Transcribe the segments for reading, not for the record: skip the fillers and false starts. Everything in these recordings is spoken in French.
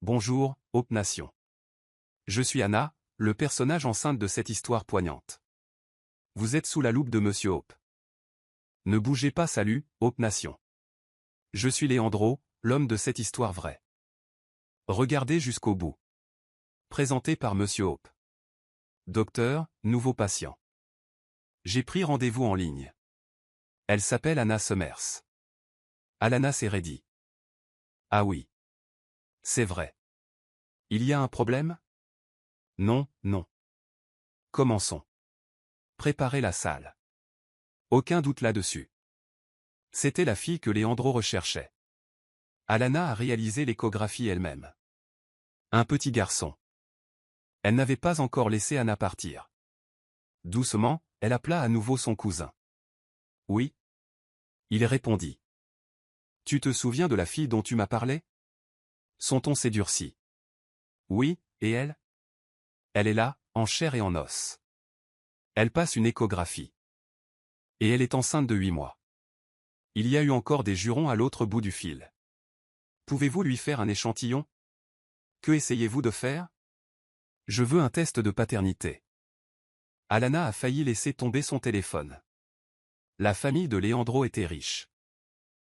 Bonjour, Hope Nation. Je suis Anna, le personnage enceinte de cette histoire poignante. Vous êtes sous la loupe de Monsieur Hope. Ne bougez pas, salut, Hope Nation. Je suis Leandro, l'homme de cette histoire vraie. Regardez jusqu'au bout. Présenté par Monsieur Hope. Docteur, nouveau patient. J'ai pris rendez-vous en ligne. Elle s'appelle Anna Summers. Alana c'est ready. Ah oui. C'est vrai. Il y a un problème? Non, non. Commençons. Préparez la salle. Aucun doute là-dessus. C'était la fille que Leandro recherchait. Alana a réalisé l'échographie elle-même. Un petit garçon. Elle n'avait pas encore laissé Anna partir. Doucement, elle appela à nouveau son cousin. Oui. Il répondit. Tu te souviens de la fille dont tu m'as parlé? Son ton s'est durci. Oui, et elle? Elle est là, en chair et en os. Elle passe une échographie. Et elle est enceinte de 8 mois. Il y a eu encore des jurons à l'autre bout du fil. Pouvez-vous lui faire un échantillon? Que essayez-vous de faire? Je veux un test de paternité. Alana a failli laisser tomber son téléphone. La famille de Leandro était riche.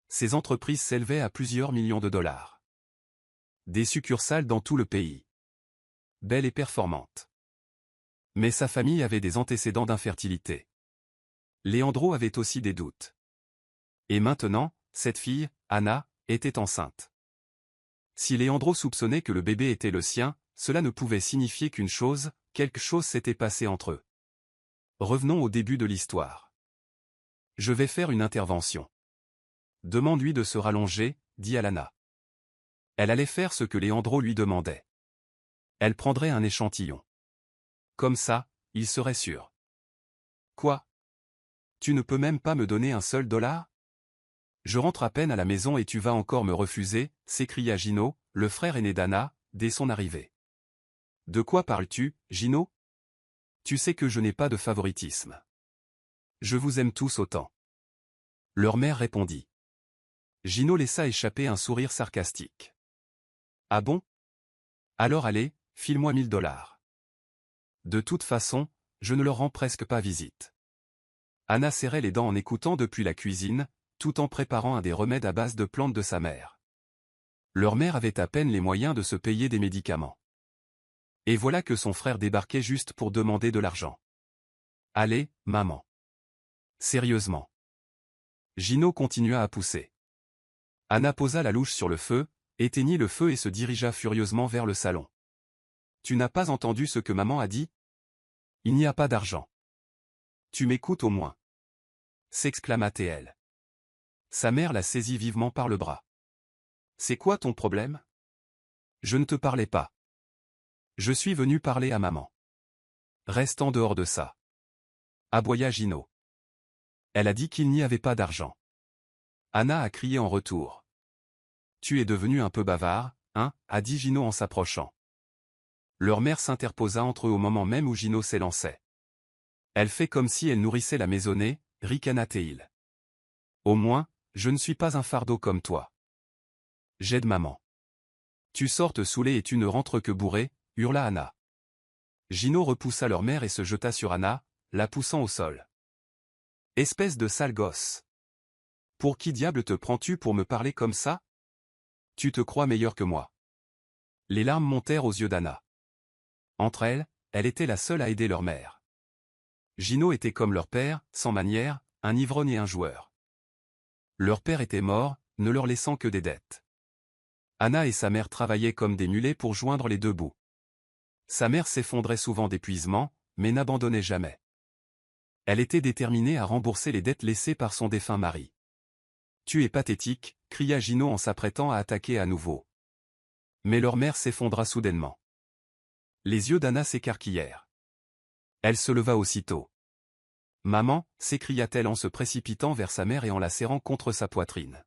Ses entreprises s'élevaient à plusieurs millions de dollars. Des succursales dans tout le pays. Belle et performante. Mais sa famille avait des antécédents d'infertilité. Leandro avait aussi des doutes. Et maintenant, cette fille, Anna, était enceinte. Si Leandro soupçonnait que le bébé était le sien, cela ne pouvait signifier qu'une chose, quelque chose s'était passé entre eux. Revenons au début de l'histoire. Je vais faire une intervention. Demande-lui de se rallonger, dit Alana. Elle allait faire ce que Leandro lui demandait. Elle prendrait un échantillon. Comme ça, il serait sûr. Quoi? Tu ne peux même pas me donner un seul dollar? Je rentre à peine à la maison et tu vas encore me refuser, s'écria Gino, le frère aîné d'Anna, dès son arrivée. De quoi parles-tu, Gino? Tu sais que je n'ai pas de favoritisme. Je vous aime tous autant. Leur mère répondit. Gino laissa échapper un sourire sarcastique. Ah bon? Alors allez, file-moi 1000 dollars. De toute façon, je ne leur rends presque pas visite. Anna serrait les dents en écoutant depuis la cuisine, tout en préparant un des remèdes à base de plantes de sa mère. Leur mère avait à peine les moyens de se payer des médicaments. Et voilà que son frère débarquait juste pour demander de l'argent. Allez, maman. Sérieusement. Gino continua à pousser. Anna posa la louche sur le feu, éteignit le feu et se dirigea furieusement vers le salon. Tu n'as pas entendu ce que maman a dit? Il n'y a pas d'argent. Tu m'écoutes au moins. S'exclama-t-elle. Sa mère la saisit vivement par le bras. C'est quoi ton problème? Je ne te parlais pas. Je suis venu parler à maman. Reste en dehors de ça. Aboya Gino. Elle a dit qu'il n'y avait pas d'argent. Anna a crié en retour. Tu es devenu un peu bavard, hein, a dit Gino en s'approchant. Leur mère s'interposa entre eux au moment même où Gino s'élançait. Elle fait comme si elle nourrissait la maisonnée, ricana-t-il. Au moins, je ne suis pas un fardeau comme toi. J'aide maman. Tu sors te saouler et tu ne rentres que bourré, hurla Anna. Gino repoussa leur mère et se jeta sur Anna, la poussant au sol. Espèce de sale gosse. Pour qui diable te prends-tu pour me parler comme ça? Tu te crois meilleur que moi. Les larmes montèrent aux yeux d'Anna. Entre elles, elle était la seule à aider leur mère. Gino était comme leur père, sans manière, un ivrogne et un joueur. Leur père était mort, ne leur laissant que des dettes. Anna et sa mère travaillaient comme des mulets pour joindre les deux bouts. Sa mère s'effondrait souvent d'épuisement, mais n'abandonnait jamais. Elle était déterminée à rembourser les dettes laissées par son défunt mari. Tu es pathétique, cria Gino en s'apprêtant à attaquer à nouveau. Mais leur mère s'effondra soudainement. Les yeux d'Anna s'écarquillèrent. Elle se leva aussitôt. Maman, s'écria-t-elle en se précipitant vers sa mère et en la serrant contre sa poitrine.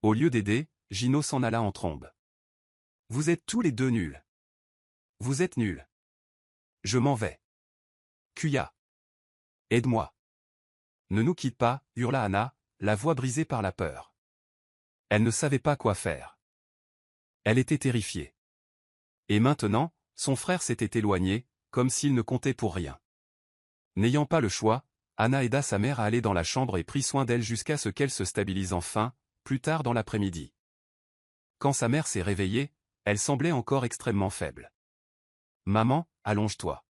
Au lieu d'aider, Gino s'en alla en trombe. Vous êtes tous les deux nuls. Vous êtes nuls. Je m'en vais. Cuya. Aide-moi. Ne nous quitte pas, hurla Anna, la voix brisée par la peur. Elle ne savait pas quoi faire. Elle était terrifiée. Et maintenant, son frère s'était éloigné, comme s'il ne comptait pour rien. N'ayant pas le choix, Anna aida sa mère à aller dans la chambre et prit soin d'elle jusqu'à ce qu'elle se stabilise enfin, plus tard dans l'après-midi. Quand sa mère s'est réveillée, elle semblait encore extrêmement faible. « Maman, allonge-toi. »«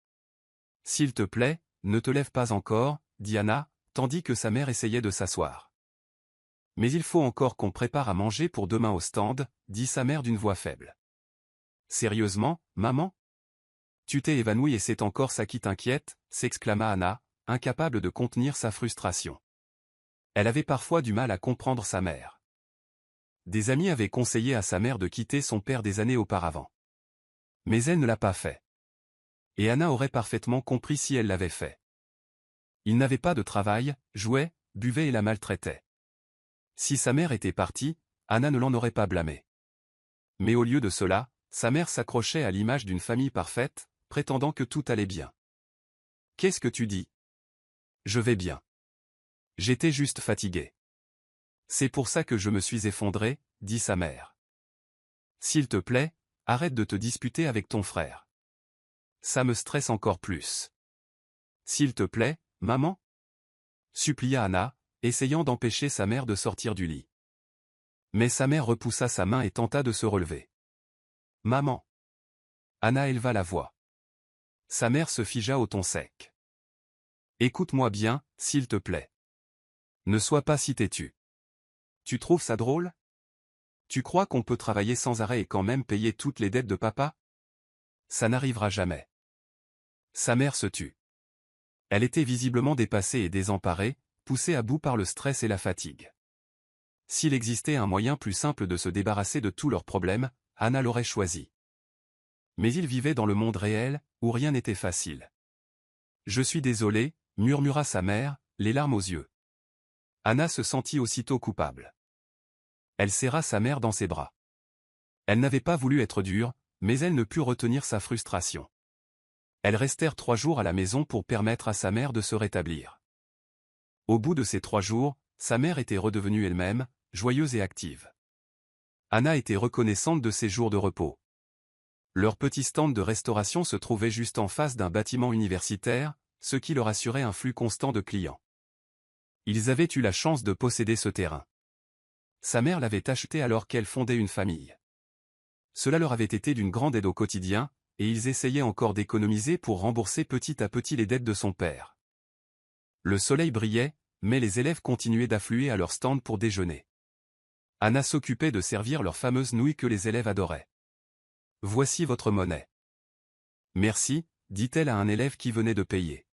S'il te plaît, ne te lève pas encore, » dit Anna, tandis que sa mère essayait de s'asseoir. « Mais il faut encore qu'on prépare à manger pour demain au stand, » dit sa mère d'une voix faible. « Sérieusement, maman ? Tu t'es évanouie et c'est encore ça qui t'inquiète » s'exclama Anna, incapable de contenir sa frustration. Elle avait parfois du mal à comprendre sa mère. Des amis avaient conseillé à sa mère de quitter son père des années auparavant. Mais elle ne l'a pas fait. Et Anna aurait parfaitement compris si elle l'avait fait. Il n'avait pas de travail, jouait, buvait et la maltraitait. Si sa mère était partie, Anna ne l'en aurait pas blâmé. Mais au lieu de cela, sa mère s'accrochait à l'image d'une famille parfaite, prétendant que tout allait bien. « Qu'est-ce que tu dis ? » ?»« Je vais bien. J'étais juste fatiguée. »« C'est pour ça que je me suis effondrée, » dit sa mère. « S'il te plaît, arrête de te disputer avec ton frère. Ça me stresse encore plus. »« S'il te plaît, maman ?» supplia Anna, essayant d'empêcher sa mère de sortir du lit. Mais sa mère repoussa sa main et tenta de se relever. « Maman !» Anna éleva la voix. Sa mère se figea au ton sec. « Écoute-moi bien, s'il te plaît. Ne sois pas si têtu. Tu trouves ça drôle ? Tu crois qu'on peut travailler sans arrêt et quand même payer toutes les dettes de papa ? Ça n'arrivera jamais. » Sa mère se tut. Elle était visiblement dépassée et désemparée, poussée à bout par le stress et la fatigue. S'il existait un moyen plus simple de se débarrasser de tous leurs problèmes, Anna l'aurait choisi. Mais ils vivaient dans le monde réel, où rien n'était facile. « Je suis désolée, » murmura sa mère, les larmes aux yeux. Anna se sentit aussitôt coupable. Elle serra sa mère dans ses bras. Elle n'avait pas voulu être dure, mais elle ne put retenir sa frustration. Elles restèrent 3 jours à la maison pour permettre à sa mère de se rétablir. Au bout de ces 3 jours, sa mère était redevenue elle-même, joyeuse et active. Anna était reconnaissante de ces jours de repos. Leur petit stand de restauration se trouvait juste en face d'un bâtiment universitaire, ce qui leur assurait un flux constant de clients. Ils avaient eu la chance de posséder ce terrain. Sa mère l'avait acheté alors qu'elle fondait une famille. Cela leur avait été d'une grande aide au quotidien, et ils essayaient encore d'économiser pour rembourser petit à petit les dettes de son père. Le soleil brillait, mais les élèves continuaient d'affluer à leur stand pour déjeuner. Anna s'occupait de servir leurs fameuses nouilles que les élèves adoraient. « Voici votre monnaie. »« Merci », dit-elle à un élève qui venait de payer.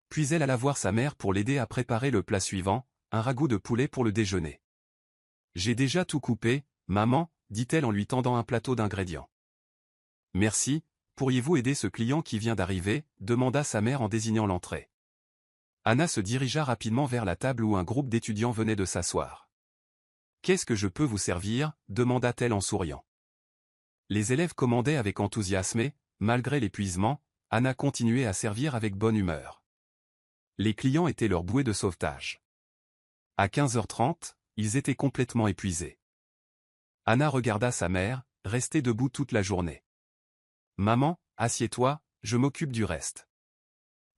Puis elle alla voir sa mère pour l'aider à préparer le plat suivant, un ragoût de poulet pour le déjeuner. « J'ai déjà tout coupé, maman, » dit-elle en lui tendant un plateau d'ingrédients. « Merci, pourriez-vous aider ce client qui vient d'arriver » demanda sa mère en désignant l'entrée. Anna se dirigea rapidement vers la table où un groupe d'étudiants venait de s'asseoir. « Qu'est-ce que je peux vous servir » demanda-t-elle en souriant. Les élèves commandaient avec enthousiasme et, malgré l'épuisement, Anna continuait à servir avec bonne humeur. Les clients étaient leur bouée de sauvetage. À 15h30, ils étaient complètement épuisés. Anna regarda sa mère, restée debout toute la journée. « Maman, assieds-toi, je m'occupe du reste. »«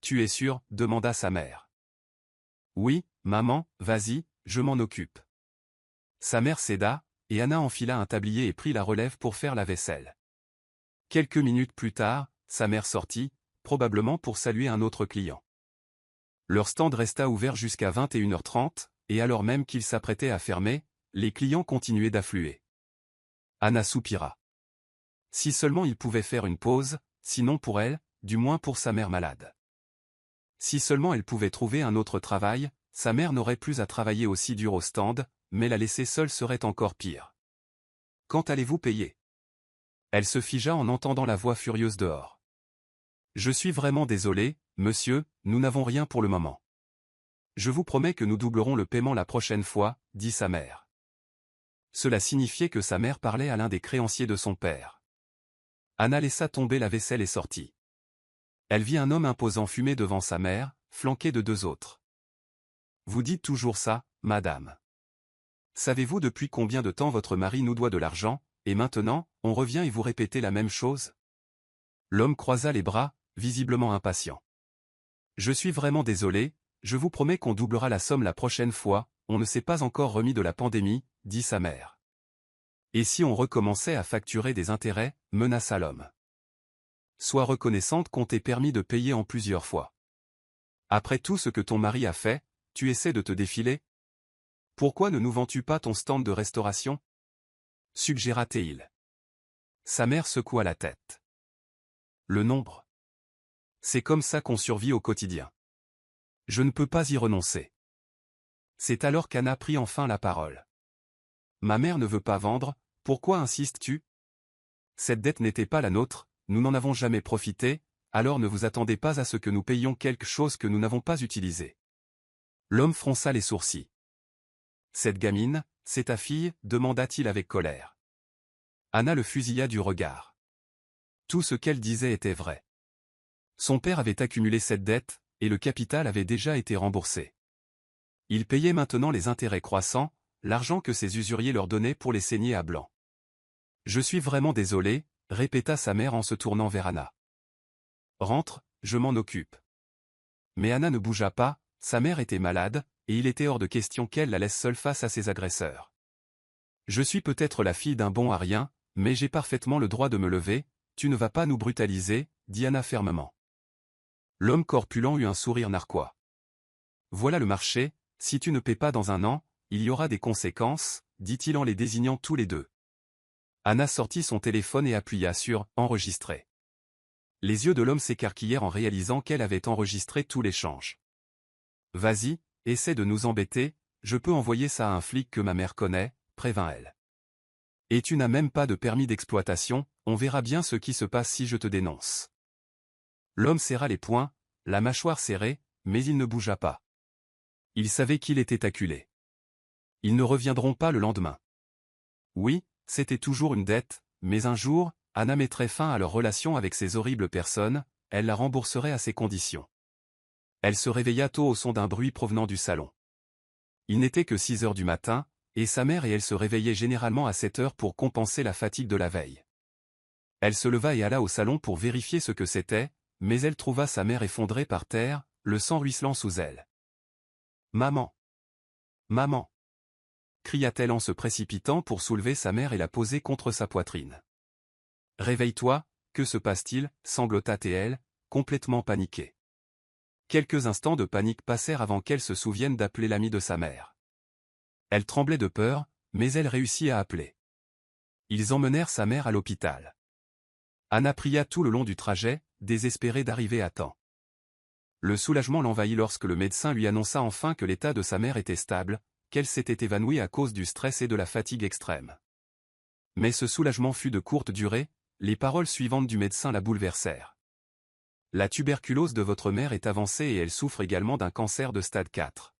Tu es sûre ?» demanda sa mère. « Oui, maman, vas-y, je m'en occupe. » Sa mère céda, et Anna enfila un tablier et prit la relève pour faire la vaisselle. Quelques minutes plus tard, sa mère sortit, probablement pour saluer un autre client. Leur stand resta ouvert jusqu'à 21h30, et alors même qu'ils s'apprêtaient à fermer, les clients continuaient d'affluer. Anna soupira. Si seulement il pouvait faire une pause, sinon pour elle, du moins pour sa mère malade. Si seulement elle pouvait trouver un autre travail, sa mère n'aurait plus à travailler aussi dur au stand, mais la laisser seule serait encore pire. « Quand allez-vous payer ?» Elle se figea en entendant la voix furieuse dehors. « Je suis vraiment désolée, monsieur, nous n'avons rien pour le moment. Je vous promets que nous doublerons le paiement la prochaine fois, » dit sa mère. Cela signifiait que sa mère parlait à l'un des créanciers de son père. Anna laissa tomber la vaisselle et sortit. Elle vit un homme imposant fumer devant sa mère, flanqué de 2 autres. « Vous dites toujours ça, madame. Savez-vous depuis combien de temps votre mari nous doit de l'argent » et maintenant, on revient et vous répétez la même chose? L'homme croisa les bras, visiblement impatient. Je suis vraiment désolé, je vous promets qu'on doublera la somme la prochaine fois, on ne s'est pas encore remis de la pandémie, dit sa mère. Et si on recommençait à facturer des intérêts, menaça l'homme. Sois reconnaissante qu'on t'ait permis de payer en plusieurs fois. Après tout ce que ton mari a fait, tu essaies de te défiler? Pourquoi ne nous vends-tu pas ton stand de restauration? Suggéra-t-il. Sa mère secoua la tête. Le nombre. C'est comme ça qu'on survit au quotidien. Je ne peux pas y renoncer. C'est alors qu'Anna prit enfin la parole. Ma mère ne veut pas vendre, pourquoi insistes-tu? Cette dette n'était pas la nôtre, nous n'en avons jamais profité, alors ne vous attendez pas à ce que nous payions quelque chose que nous n'avons pas utilisé. L'homme fronça les sourcils. Cette gamine, c'est ta fille, demanda-t-il avec colère. Anna le fusilla du regard. Tout ce qu'elle disait était vrai. Son père avait accumulé cette dette, et le capital avait déjà été remboursé. Il payait maintenant les intérêts croissants, l'argent que ses usuriers leur donnaient pour les saigner à blanc. Je suis vraiment désolé, répéta sa mère en se tournant vers Anna. Rentre, je m'en occupe. Mais Anna ne bougea pas, sa mère était malade, et il était hors de question qu'elle la laisse seule face à ses agresseurs. Je suis peut-être la fille d'un bon à rien, mais j'ai parfaitement le droit de me lever, tu ne vas pas nous brutaliser, dit Anna fermement. L'homme corpulent eut un sourire narquois. Voilà le marché, si tu ne paies pas dans un an, il y aura des conséquences, dit-il en les désignant tous les deux. Anna sortit son téléphone et appuya sur « Enregistrer ». Les yeux de l'homme s'écarquillèrent en réalisant qu'elle avait enregistré tout l'échange. « Vas-y, essaie de nous embêter, je peux envoyer ça à un flic que ma mère connaît, prévint-elle. Et tu n'as même pas de permis d'exploitation, on verra bien ce qui se passe si je te dénonce. » L'homme serra les poings, la mâchoire serrée, mais il ne bougea pas. Il savait qu'il était acculé. Ils ne reviendront pas le lendemain. Oui, c'était toujours une dette, mais un jour, Anna mettrait fin à leur relation avec ces horribles personnes, elle la rembourserait à ses conditions. Elle se réveilla tôt au son d'un bruit provenant du salon. Il n'était que 6 heures du matin, et sa mère et elle se réveillaient généralement à 7 heures pour compenser la fatigue de la veille. Elle se leva et alla au salon pour vérifier ce que c'était, mais elle trouva sa mère effondrée par terre, le sang ruisselant sous elle. « Maman! Maman !» cria-t-elle en se précipitant pour soulever sa mère et la poser contre sa poitrine. « Réveille-toi, que se passe-t-il » sanglota-t-elle, complètement paniquée. Quelques instants de panique passèrent avant qu'elle se souvienne d'appeler l'ami de sa mère. Elle tremblait de peur, mais elle réussit à appeler. Ils emmenèrent sa mère à l'hôpital. Anna pria tout le long du trajet, désespérée d'arriver à temps. Le soulagement l'envahit lorsque le médecin lui annonça enfin que l'état de sa mère était stable, qu'elle s'était évanouie à cause du stress et de la fatigue extrême. Mais ce soulagement fut de courte durée, les paroles suivantes du médecin la bouleversèrent. La tuberculose de votre mère est avancée et elle souffre également d'un cancer de stade 4.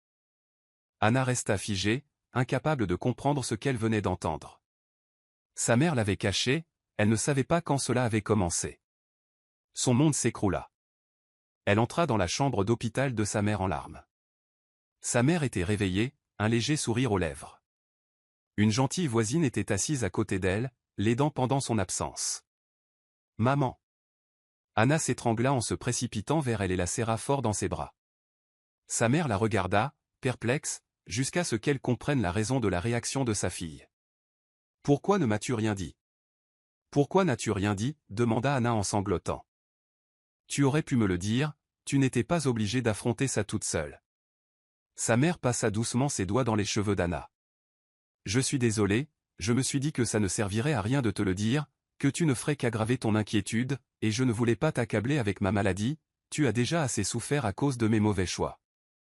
Anna resta figée, incapable de comprendre ce qu'elle venait d'entendre. Sa mère l'avait caché, elle ne savait pas quand cela avait commencé. Son monde s'écroula. Elle entra dans la chambre d'hôpital de sa mère en larmes. Sa mère était réveillée, un léger sourire aux lèvres. Une gentille voisine était assise à côté d'elle, l'aidant pendant son absence. « Maman !» Anna s'étrangla en se précipitant vers elle et la serra fort dans ses bras. Sa mère la regarda, perplexe, jusqu'à ce qu'elle comprenne la raison de la réaction de sa fille. « Pourquoi ne m'as-tu rien dit ? Pourquoi n'as-tu rien dit » demanda Anna en sanglotant. « Tu aurais pu me le dire, tu n'étais pas obligée d'affronter ça toute seule. » Sa mère passa doucement ses doigts dans les cheveux d'Anna. « Je suis désolé, je me suis dit que ça ne servirait à rien de te le dire, que tu ne ferais qu'aggraver ton inquiétude, et je ne voulais pas t'accabler avec ma maladie, tu as déjà assez souffert à cause de mes mauvais choix. »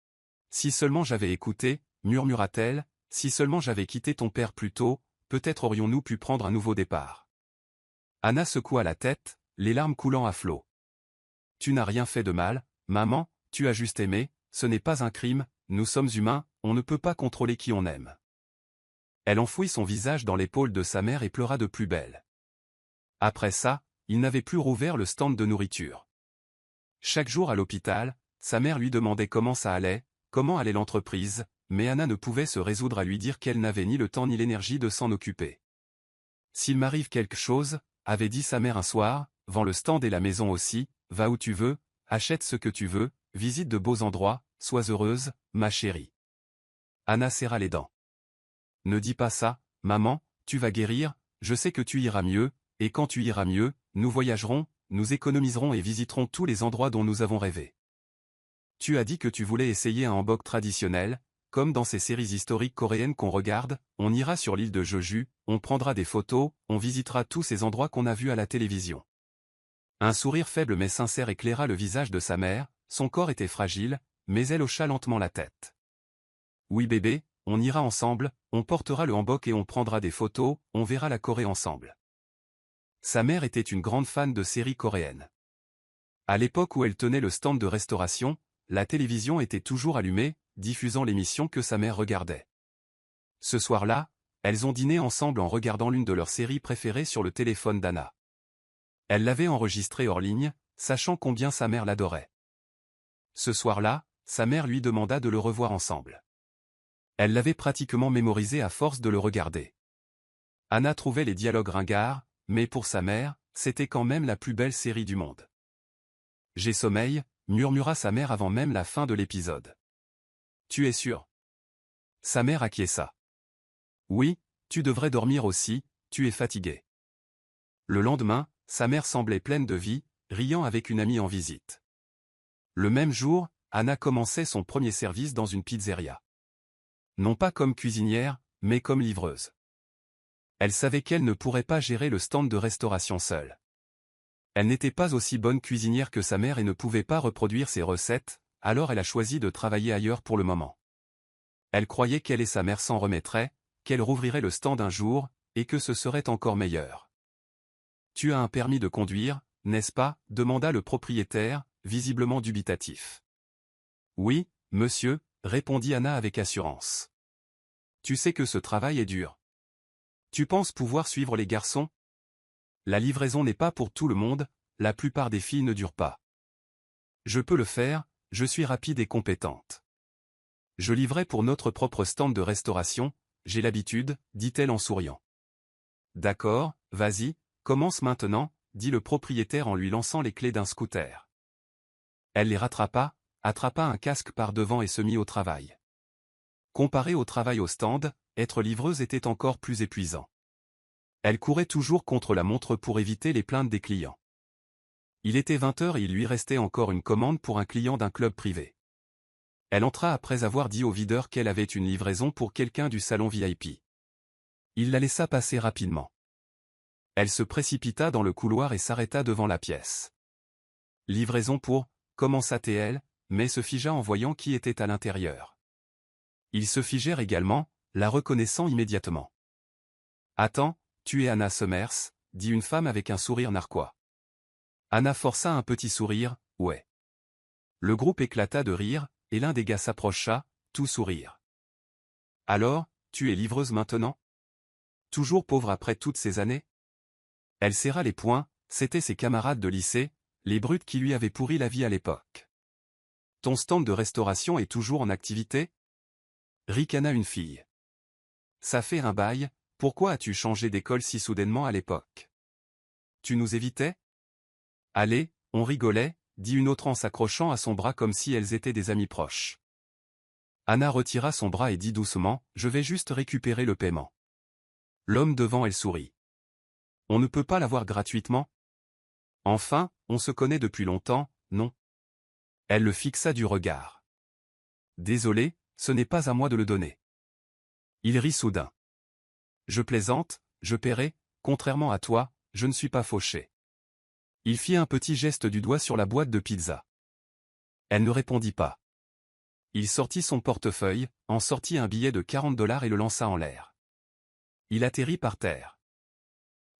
« Si seulement j'avais écouté, murmura-t-elle, si seulement j'avais quitté ton père plus tôt, peut-être aurions-nous pu prendre un nouveau départ. » Anna secoua la tête, les larmes coulant à flots. « Tu n'as rien fait de mal, maman, tu as juste aimé, ce n'est pas un crime, nous sommes humains, on ne peut pas contrôler qui on aime. » Elle enfouit son visage dans l'épaule de sa mère et pleura de plus belle. Après ça, il n'avait plus rouvert le stand de nourriture. Chaque jour à l'hôpital, sa mère lui demandait comment ça allait, comment allait l'entreprise, mais Anna ne pouvait se résoudre à lui dire qu'elle n'avait ni le temps ni l'énergie de s'en occuper. S'il m'arrive quelque chose, avait dit sa mère un soir, vends le stand et la maison aussi, va où tu veux, achète ce que tu veux, visite de beaux endroits, sois heureuse, ma chérie. Anna serra les dents. Ne dis pas ça, maman, tu vas guérir, je sais que tu iras mieux, et quand tu iras mieux, nous voyagerons, nous économiserons et visiterons tous les endroits dont nous avons rêvé. Tu as dit que tu voulais essayer un hanbok traditionnel, comme dans ces séries historiques coréennes qu'on regarde, on ira sur l'île de Jeju, on prendra des photos, on visitera tous ces endroits qu'on a vus à la télévision. Un sourire faible mais sincère éclaira le visage de sa mère, son corps était fragile, mais elle hocha lentement la tête. Oui bébé, on ira ensemble, on portera le hanbok et on prendra des photos, on verra la Corée ensemble. Sa mère était une grande fan de séries coréennes. À l'époque où elle tenait le stand de restauration, la télévision était toujours allumée, diffusant l'émission que sa mère regardait. Ce soir-là, elles ont dîné ensemble en regardant l'une de leurs séries préférées sur le téléphone d'Anna. Elle l'avait enregistré hors ligne, sachant combien sa mère l'adorait. Ce soir-là, sa mère lui demanda de le revoir ensemble. Elle l'avait pratiquement mémorisé à force de le regarder. Anna trouvait les dialogues ringards, mais pour sa mère, c'était quand même la plus belle série du monde. J'ai sommeil, murmura sa mère avant même la fin de l'épisode. Tu es sûr? Sa mère acquiesça. Oui, tu devrais dormir aussi, tu es fatigué. Le lendemain, sa mère semblait pleine de vie, riant avec une amie en visite. Le même jour, Anna commençait son premier service dans une pizzeria. Non pas comme cuisinière, mais comme livreuse. Elle savait qu'elle ne pourrait pas gérer le stand de restauration seule. Elle n'était pas aussi bonne cuisinière que sa mère et ne pouvait pas reproduire ses recettes, alors elle a choisi de travailler ailleurs pour le moment. Elle croyait qu'elle et sa mère s'en remettraient, qu'elle rouvrirait le stand un jour, et que ce serait encore meilleur. Tu as un permis de conduire, n'est-ce pas? Demanda le propriétaire, visiblement dubitatif. Oui, monsieur, répondit Anna avec assurance. Tu sais que ce travail est dur. Tu penses pouvoir suivre les garçons? La livraison n'est pas pour tout le monde, la plupart des filles ne durent pas. Je peux le faire, je suis rapide et compétente. Je livrais pour notre propre stand de restauration, j'ai l'habitude, dit-elle en souriant. D'accord, vas-y, commence maintenant, dit le propriétaire en lui lançant les clés d'un scooter. Elle les rattrapa, attrapa un casque par devant et se mit au travail. Comparé au travail au stand, être livreuse était encore plus épuisant. Elle courait toujours contre la montre pour éviter les plaintes des clients. Il était 20h et il lui restait encore une commande pour un client d'un club privé. Elle entra après avoir dit au videur qu'elle avait une livraison pour quelqu'un du salon VIP. Il la laissa passer rapidement. Elle se précipita dans le couloir et s'arrêta devant la pièce. Livraison pour, commença-t-elle, mais se figea en voyant qui était à l'intérieur. Ils se figèrent également, la reconnaissant immédiatement. Attends, tu es Anna Summers, dit une femme avec un sourire narquois. Anna força un petit sourire, ouais. Le groupe éclata de rire, et l'un des gars s'approcha, tout sourire. Alors, tu es livreuse maintenant? Toujours pauvre après toutes ces années? Elle serra les poings, c'étaient ses camarades de lycée, les brutes qui lui avaient pourri la vie à l'époque. Ton stand de restauration est toujours en activité? Ricana une fille. Ça fait un bail, pourquoi as-tu changé d'école si soudainement à l'époque? Tu nous évitais? Allez, on rigolait, dit une autre en s'accrochant à son bras comme si elles étaient des amies proches. Anna retira son bras et dit doucement, je vais juste récupérer le paiement. L'homme devant elle sourit. On ne peut pas l'avoir gratuitement? Enfin, on se connaît depuis longtemps, non? Elle le fixa du regard. Désolé, ce n'est pas à moi de le donner. Il rit soudain. Je plaisante, je paierai, contrairement à toi, je ne suis pas fauché. Il fit un petit geste du doigt sur la boîte de pizza. Elle ne répondit pas. Il sortit son portefeuille, en sortit un billet de $40 et le lança en l'air. Il atterrit par terre.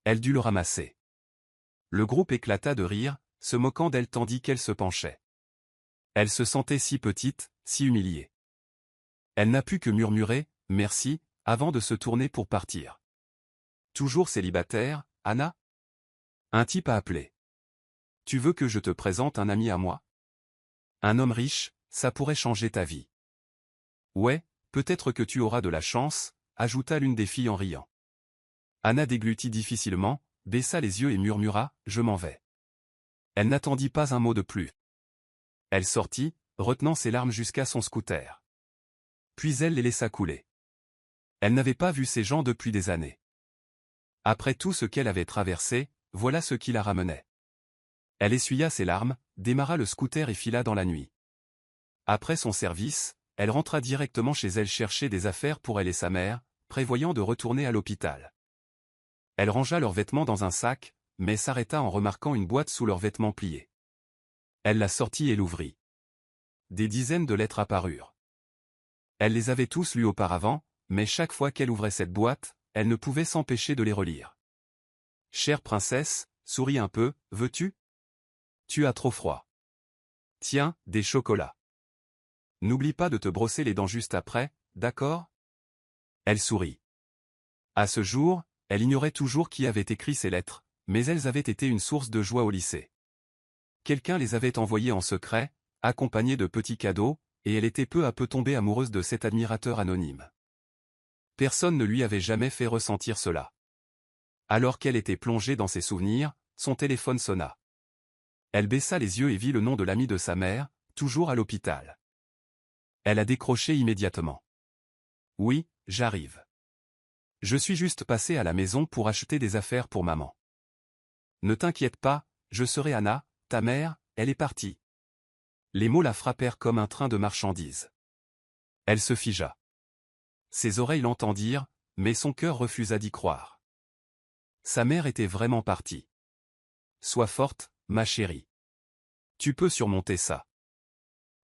Elle dut le ramasser. Le groupe éclata de rire, se moquant d'elle tandis qu'elle se penchait. Elle se sentait si petite, si humiliée. Elle n'a pu que murmurer « merci » avant de se tourner pour partir. Toujours célibataire, Anna? Un type a appelé. Tu veux que je te présente un ami à moi? Un homme riche, ça pourrait changer ta vie. Ouais, peut-être que tu auras de la chance, ajouta l'une des filles en riant. Anna déglutit difficilement, baissa les yeux et murmura « Je m'en vais ». Elle n'attendit pas un mot de plus. Elle sortit, retenant ses larmes jusqu'à son scooter. Puis elle les laissa couler. Elle n'avait pas vu ces gens depuis des années. Après tout ce qu'elle avait traversé, voilà ce qui la ramenait. Elle essuya ses larmes, démarra le scooter et fila dans la nuit. Après son service, elle rentra directement chez elle chercher des affaires pour elle et sa mère, prévoyant de retourner à l'hôpital. Elle rangea leurs vêtements dans un sac, mais s'arrêta en remarquant une boîte sous leurs vêtements pliés. Elle la sortit et l'ouvrit. Des dizaines de lettres apparurent. Elle les avait tous lues auparavant, mais chaque fois qu'elle ouvrait cette boîte, elle ne pouvait s'empêcher de les relire. « Chère princesse, souris un peu, veux-tu? Tu as trop froid. Tiens, des chocolats. N'oublie pas de te brosser les dents juste après, d'accord ?» Elle sourit. À ce jour, elle ignorait toujours qui avait écrit ces lettres, mais elles avaient été une source de joie au lycée. Quelqu'un les avait envoyées en secret, accompagnées de petits cadeaux, et elle était peu à peu tombée amoureuse de cet admirateur anonyme. Personne ne lui avait jamais fait ressentir cela. Alors qu'elle était plongée dans ses souvenirs, son téléphone sonna. Elle baissa les yeux et vit le nom de l'ami de sa mère, toujours à l'hôpital. Elle a décroché immédiatement. « Oui, j'arrive. Je suis juste passée à la maison pour acheter des affaires pour maman. Ne t'inquiète pas, je serai Anna, ta mère, elle est partie. » Les mots la frappèrent comme un train de marchandises. Elle se figea. Ses oreilles l'entendirent, mais son cœur refusa d'y croire. Sa mère était vraiment partie. « Sois forte, ma chérie. Tu peux surmonter ça.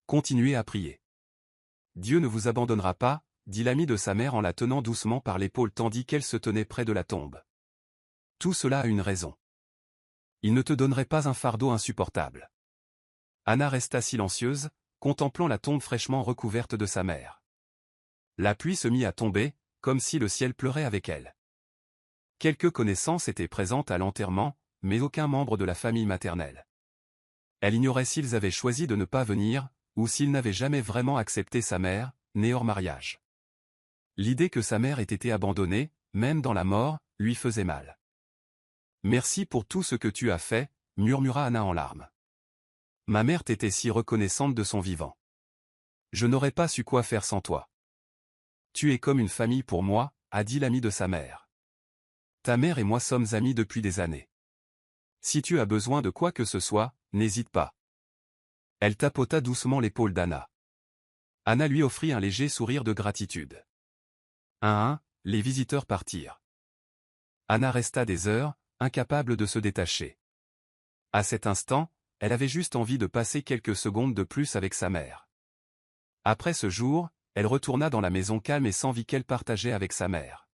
Continuez à prier. Dieu ne vous abandonnera pas, » dit l'ami de sa mère en la tenant doucement par l'épaule tandis qu'elle se tenait près de la tombe. Tout cela a une raison. Il ne te donnerait pas un fardeau insupportable. Anna resta silencieuse, contemplant la tombe fraîchement recouverte de sa mère. La pluie se mit à tomber, comme si le ciel pleurait avec elle. Quelques connaissances étaient présentes à l'enterrement, mais aucun membre de la famille maternelle. Elle ignorait s'ils avaient choisi de ne pas venir, ou s'ils n'avaient jamais vraiment accepté sa mère, née hors mariage. L'idée que sa mère ait été abandonnée, même dans la mort, lui faisait mal. « Merci pour tout ce que tu as fait, » murmura Anna en larmes. « Ma mère t'était si reconnaissante de son vivant. Je n'aurais pas su quoi faire sans toi. Tu es comme une famille pour moi, » a dit l'ami de sa mère. « Ta mère et moi sommes amis depuis des années. Si tu as besoin de quoi que ce soit, n'hésite pas. » Elle tapota doucement l'épaule d'Anna. Anna lui offrit un léger sourire de gratitude. Un à un, les visiteurs partirent. Anna resta des heures, incapable de se détacher. À cet instant, elle avait juste envie de passer quelques secondes de plus avec sa mère. Après ce jour, elle retourna dans la maison calme et sans vie qu'elle partageait avec sa mère.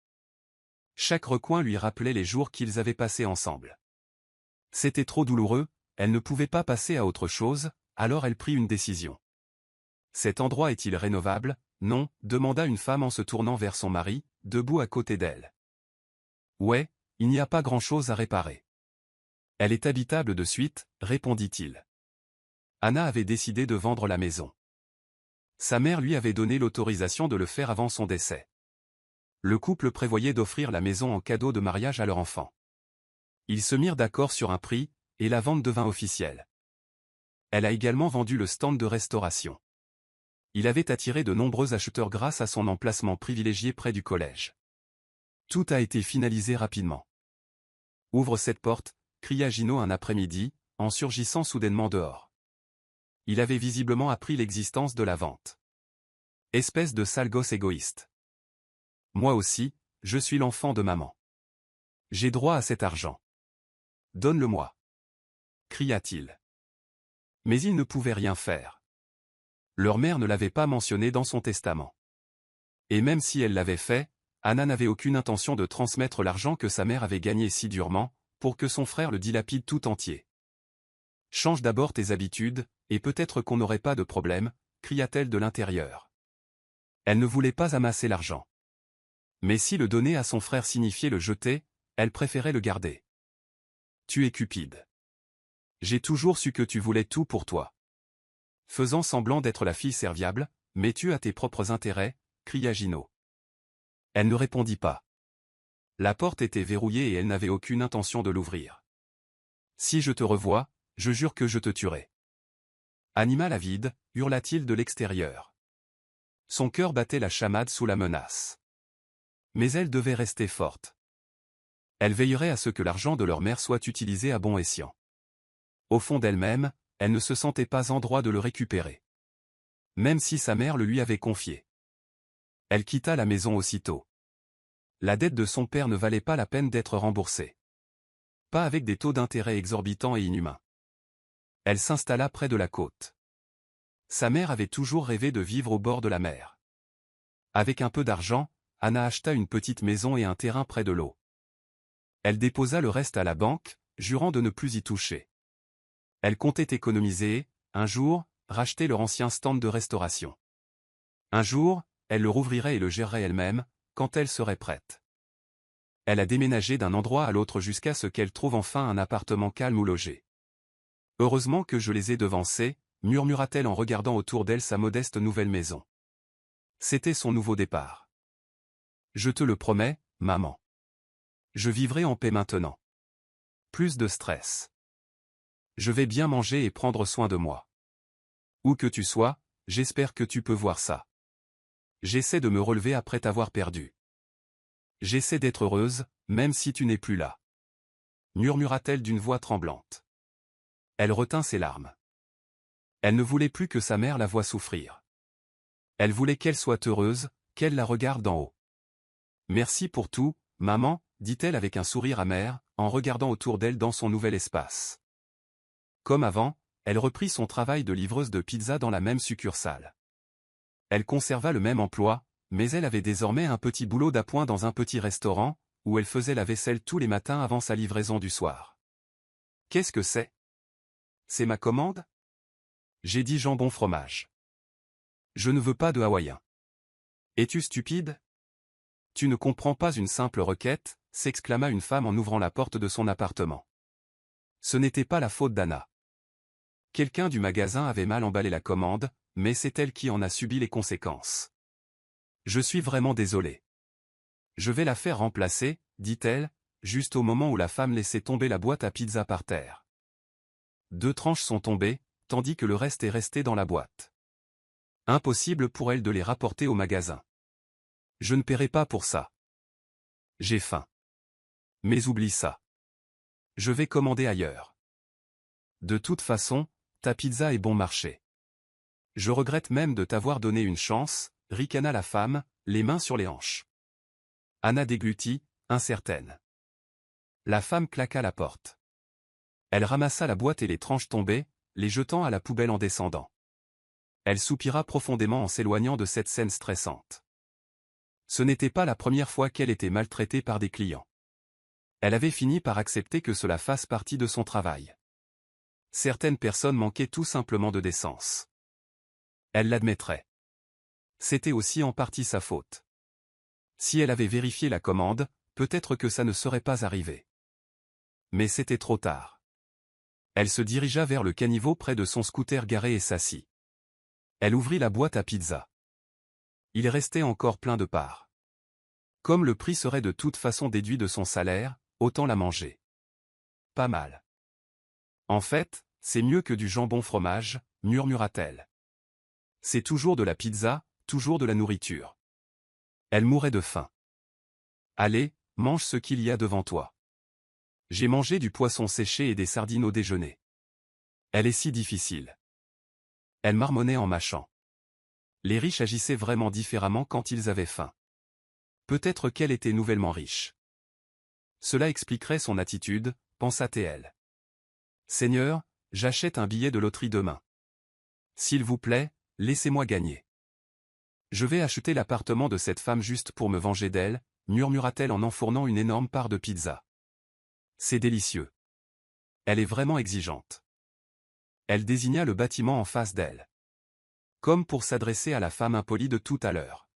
Chaque recoin lui rappelait les jours qu'ils avaient passés ensemble. C'était trop douloureux, elle ne pouvait pas passer à autre chose, alors elle prit une décision. « Cet endroit est-il rénovable ? » « Non, » demanda une femme en se tournant vers son mari, debout à côté d'elle. « Ouais, il n'y a pas grand-chose à réparer. »« Elle est habitable de suite, » répondit-il. Anna avait décidé de vendre la maison. Sa mère lui avait donné l'autorisation de le faire avant son décès. Le couple prévoyait d'offrir la maison en cadeau de mariage à leur enfant. Ils se mirent d'accord sur un prix, et la vente devint officielle. Elle a également vendu le stand de restauration. Il avait attiré de nombreux acheteurs grâce à son emplacement privilégié près du collège. Tout a été finalisé rapidement. « Ouvre cette porte », cria Gino un après-midi, en surgissant soudainement dehors. Il avait visiblement appris l'existence de la vente. « Espèce de sale gosse égoïste. Moi aussi, je suis l'enfant de maman. J'ai droit à cet argent. Donne-le-moi. » cria-t-il. Mais il ne pouvait rien faire. Leur mère ne l'avait pas mentionné dans son testament. Et même si elle l'avait fait, Anna n'avait aucune intention de transmettre l'argent que sa mère avait gagné si durement, pour que son frère le dilapide tout entier. « Change d'abord tes habitudes, et peut-être qu'on n'aurait pas de problème, » cria-t-elle de l'intérieur. Elle ne voulait pas amasser l'argent. Mais si le donner à son frère signifiait le jeter, elle préférait le garder. « Tu es cupide. J'ai toujours su que tu voulais tout pour toi. Faisant semblant d'être la fille serviable, mais tu as tes propres intérêts, » cria Gino. Elle ne répondit pas. La porte était verrouillée et elle n'avait aucune intention de l'ouvrir. Si je te revois, je jure que je te tuerai. Animal avide, hurla-t-il de l'extérieur. Son cœur battait la chamade sous la menace. Mais elle devait rester forte. Elle veillerait à ce que l'argent de leur mère soit utilisé à bon escient. Au fond d'elle-même, elle ne se sentait pas en droit de le récupérer. Même si sa mère le lui avait confié. Elle quitta la maison aussitôt. La dette de son père ne valait pas la peine d'être remboursée. Pas avec des taux d'intérêt exorbitants et inhumains. Elle s'installa près de la côte. Sa mère avait toujours rêvé de vivre au bord de la mer. Avec un peu d'argent, Anna acheta une petite maison et un terrain près de l'eau. Elle déposa le reste à la banque, jurant de ne plus y toucher. Elle comptait économiser et, un jour, racheter leur ancien stand de restauration. Un jour, elle le rouvrirait et le gérerait elle-même, quand elle serait prête. Elle a déménagé d'un endroit à l'autre jusqu'à ce qu'elle trouve enfin un appartement calme où loger. Heureusement que je les ai devancés, murmura-t-elle en regardant autour d'elle sa modeste nouvelle maison. C'était son nouveau départ. Je te le promets, maman. Je vivrai en paix maintenant. Plus de stress. Je vais bien manger et prendre soin de moi. Où que tu sois, j'espère que tu peux voir ça. J'essaie de me relever après t'avoir perdu. J'essaie d'être heureuse, même si tu n'es plus là. Murmura-t-elle d'une voix tremblante. Elle retint ses larmes. Elle ne voulait plus que sa mère la voie souffrir. Elle voulait qu'elle soit heureuse, qu'elle la regarde d'en haut. Merci pour tout, maman, dit-elle avec un sourire amer, en regardant autour d'elle dans son nouvel espace. Comme avant, elle reprit son travail de livreuse de pizza dans la même succursale. Elle conserva le même emploi, mais elle avait désormais un petit boulot d'appoint dans un petit restaurant, où elle faisait la vaisselle tous les matins avant sa livraison du soir. Qu'est-ce que c'est? C'est ma commande? J'ai dit jambon fromage. Je ne veux pas de hawaïen. Es-tu stupide? Tu ne comprends pas une simple requête, s'exclama une femme en ouvrant la porte de son appartement. Ce n'était pas la faute d'Anna. Quelqu'un du magasin avait mal emballé la commande, mais c'est elle qui en a subi les conséquences. Je suis vraiment désolé. Je vais la faire remplacer, dit-elle, juste au moment où la femme laissait tomber la boîte à pizza par terre. 2 tranches sont tombées, tandis que le reste est resté dans la boîte. Impossible pour elle de les rapporter au magasin. Je ne paierai pas pour ça. J'ai faim. Mais oublie ça. Je vais commander ailleurs. De toute façon, ta pizza est bon marché. Je regrette même de t'avoir donné une chance, ricana la femme, les mains sur les hanches. Anna déglutit, incertaine. La femme claqua la porte. Elle ramassa la boîte et les tranches tombées, les jetant à la poubelle en descendant. Elle soupira profondément en s'éloignant de cette scène stressante. Ce n'était pas la première fois qu'elle était maltraitée par des clients. Elle avait fini par accepter que cela fasse partie de son travail. Certaines personnes manquaient tout simplement de décence. Elle l'admettrait. C'était aussi en partie sa faute. Si elle avait vérifié la commande, peut-être que ça ne serait pas arrivé. Mais c'était trop tard. Elle se dirigea vers le caniveau près de son scooter garé et s'assit. Elle ouvrit la boîte à pizza. Il restait encore plein de parts. Comme le prix serait de toute façon déduit de son salaire, autant la manger. Pas mal. En fait, c'est mieux que du jambon fromage, murmura-t-elle. C'est toujours de la pizza, toujours de la nourriture. Elle mourait de faim. Allez, mange ce qu'il y a devant toi. J'ai mangé du poisson séché et des sardines au déjeuner. Elle est si difficile. Elle marmonnait en mâchant. Les riches agissaient vraiment différemment quand ils avaient faim. Peut-être qu'elle était nouvellement riche. Cela expliquerait son attitude, pensa-t-elle. Seigneur, j'achète un billet de loterie demain. S'il vous plaît, laissez-moi gagner. Je vais acheter l'appartement de cette femme juste pour me venger d'elle, murmura-t-elle en enfournant une énorme part de pizza. C'est délicieux. Elle est vraiment exigeante. Elle désigna le bâtiment en face d'elle. Comme pour s'adresser à la femme impolie de tout à l'heure.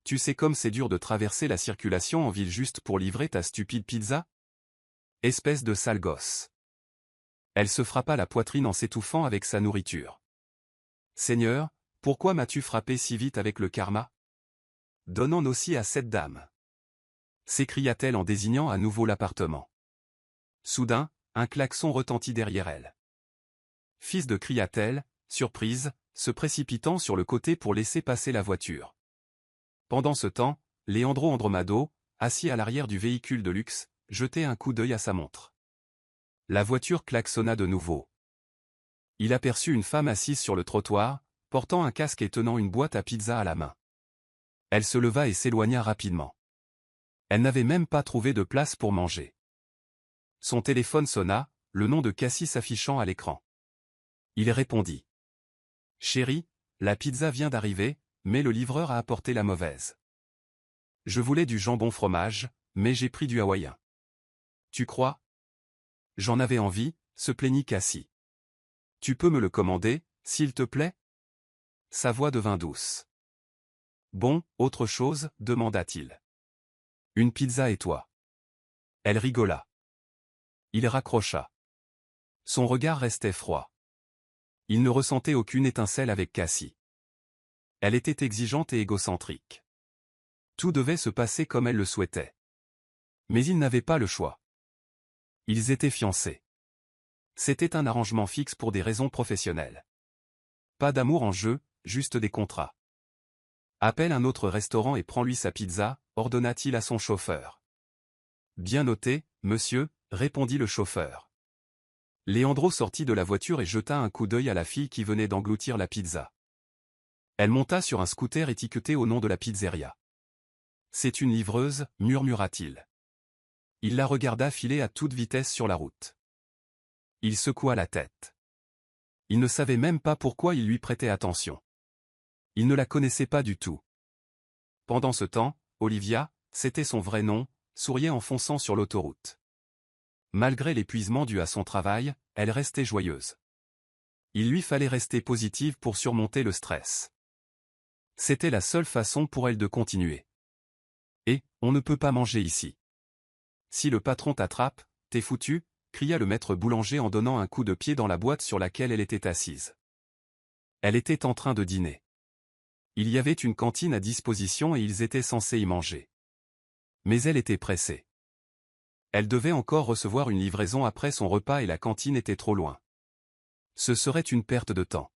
Tu sais comme c'est dur de traverser la circulation en ville juste pour livrer ta stupide pizza? Espèce de sale gosse. Elle se frappa la poitrine en s'étouffant avec sa nourriture. Seigneur, pourquoi m'as-tu frappé si vite avec le karma? Donnons aussi à cette dame. s'écria-t-elle en désignant à nouveau l'appartement. Soudain, un klaxon retentit derrière elle. Fils de, cria-t-elle, surprise, se précipitant sur le côté pour laisser passer la voiture. Pendant ce temps, Leandro Andromado, assis à l'arrière du véhicule de luxe, jetait un coup d'œil à sa montre. La voiture klaxonna de nouveau. Il aperçut une femme assise sur le trottoir, portant un casque et tenant une boîte à pizza à la main. Elle se leva et s'éloigna rapidement. Elle n'avait même pas trouvé de place pour manger. Son téléphone sonna, le nom de Cassie s'affichant à l'écran. Il répondit. « Chérie, la pizza vient d'arriver, mais le livreur a apporté la mauvaise. Je voulais du jambon fromage, mais j'ai pris du hawaïen. Tu crois ? J'en avais envie, se plaignit Cassie. Tu peux me le commander, s'il te plaît ? Sa voix devint douce. Bon, autre chose, demanda-t-il. Une pizza et toi ? Elle rigola. Il raccrocha. Son regard restait froid. Il ne ressentait aucune étincelle avec Cassie. Elle était exigeante et égocentrique. Tout devait se passer comme elle le souhaitait. Mais il n'avait pas le choix. Ils étaient fiancés. C'était un arrangement fixe pour des raisons professionnelles. Pas d'amour en jeu, juste des contrats. Appelle un autre restaurant et prends-lui sa pizza, ordonna-t-il à son chauffeur. Bien noté, monsieur, répondit le chauffeur. Leandro sortit de la voiture et jeta un coup d'œil à la fille qui venait d'engloutir la pizza. Elle monta sur un scooter étiqueté au nom de la pizzeria. C'est une livreuse, murmura-t-il. Il la regarda filer à toute vitesse sur la route. Il secoua la tête. Il ne savait même pas pourquoi il lui prêtait attention. Il ne la connaissait pas du tout. Pendant ce temps, Olivia, c'était son vrai nom, souriait en fonçant sur l'autoroute. Malgré l'épuisement dû à son travail, elle restait joyeuse. Il lui fallait rester positive pour surmonter le stress. C'était la seule façon pour elle de continuer. Et, on ne peut pas manger ici. Si le patron t'attrape, t'es foutu, cria le maître boulanger en donnant un coup de pied dans la boîte sur laquelle elle était assise. Elle était en train de dîner. Il y avait une cantine à disposition et ils étaient censés y manger. Mais elle était pressée. Elle devait encore recevoir une livraison après son repas et la cantine était trop loin. Ce serait une perte de temps.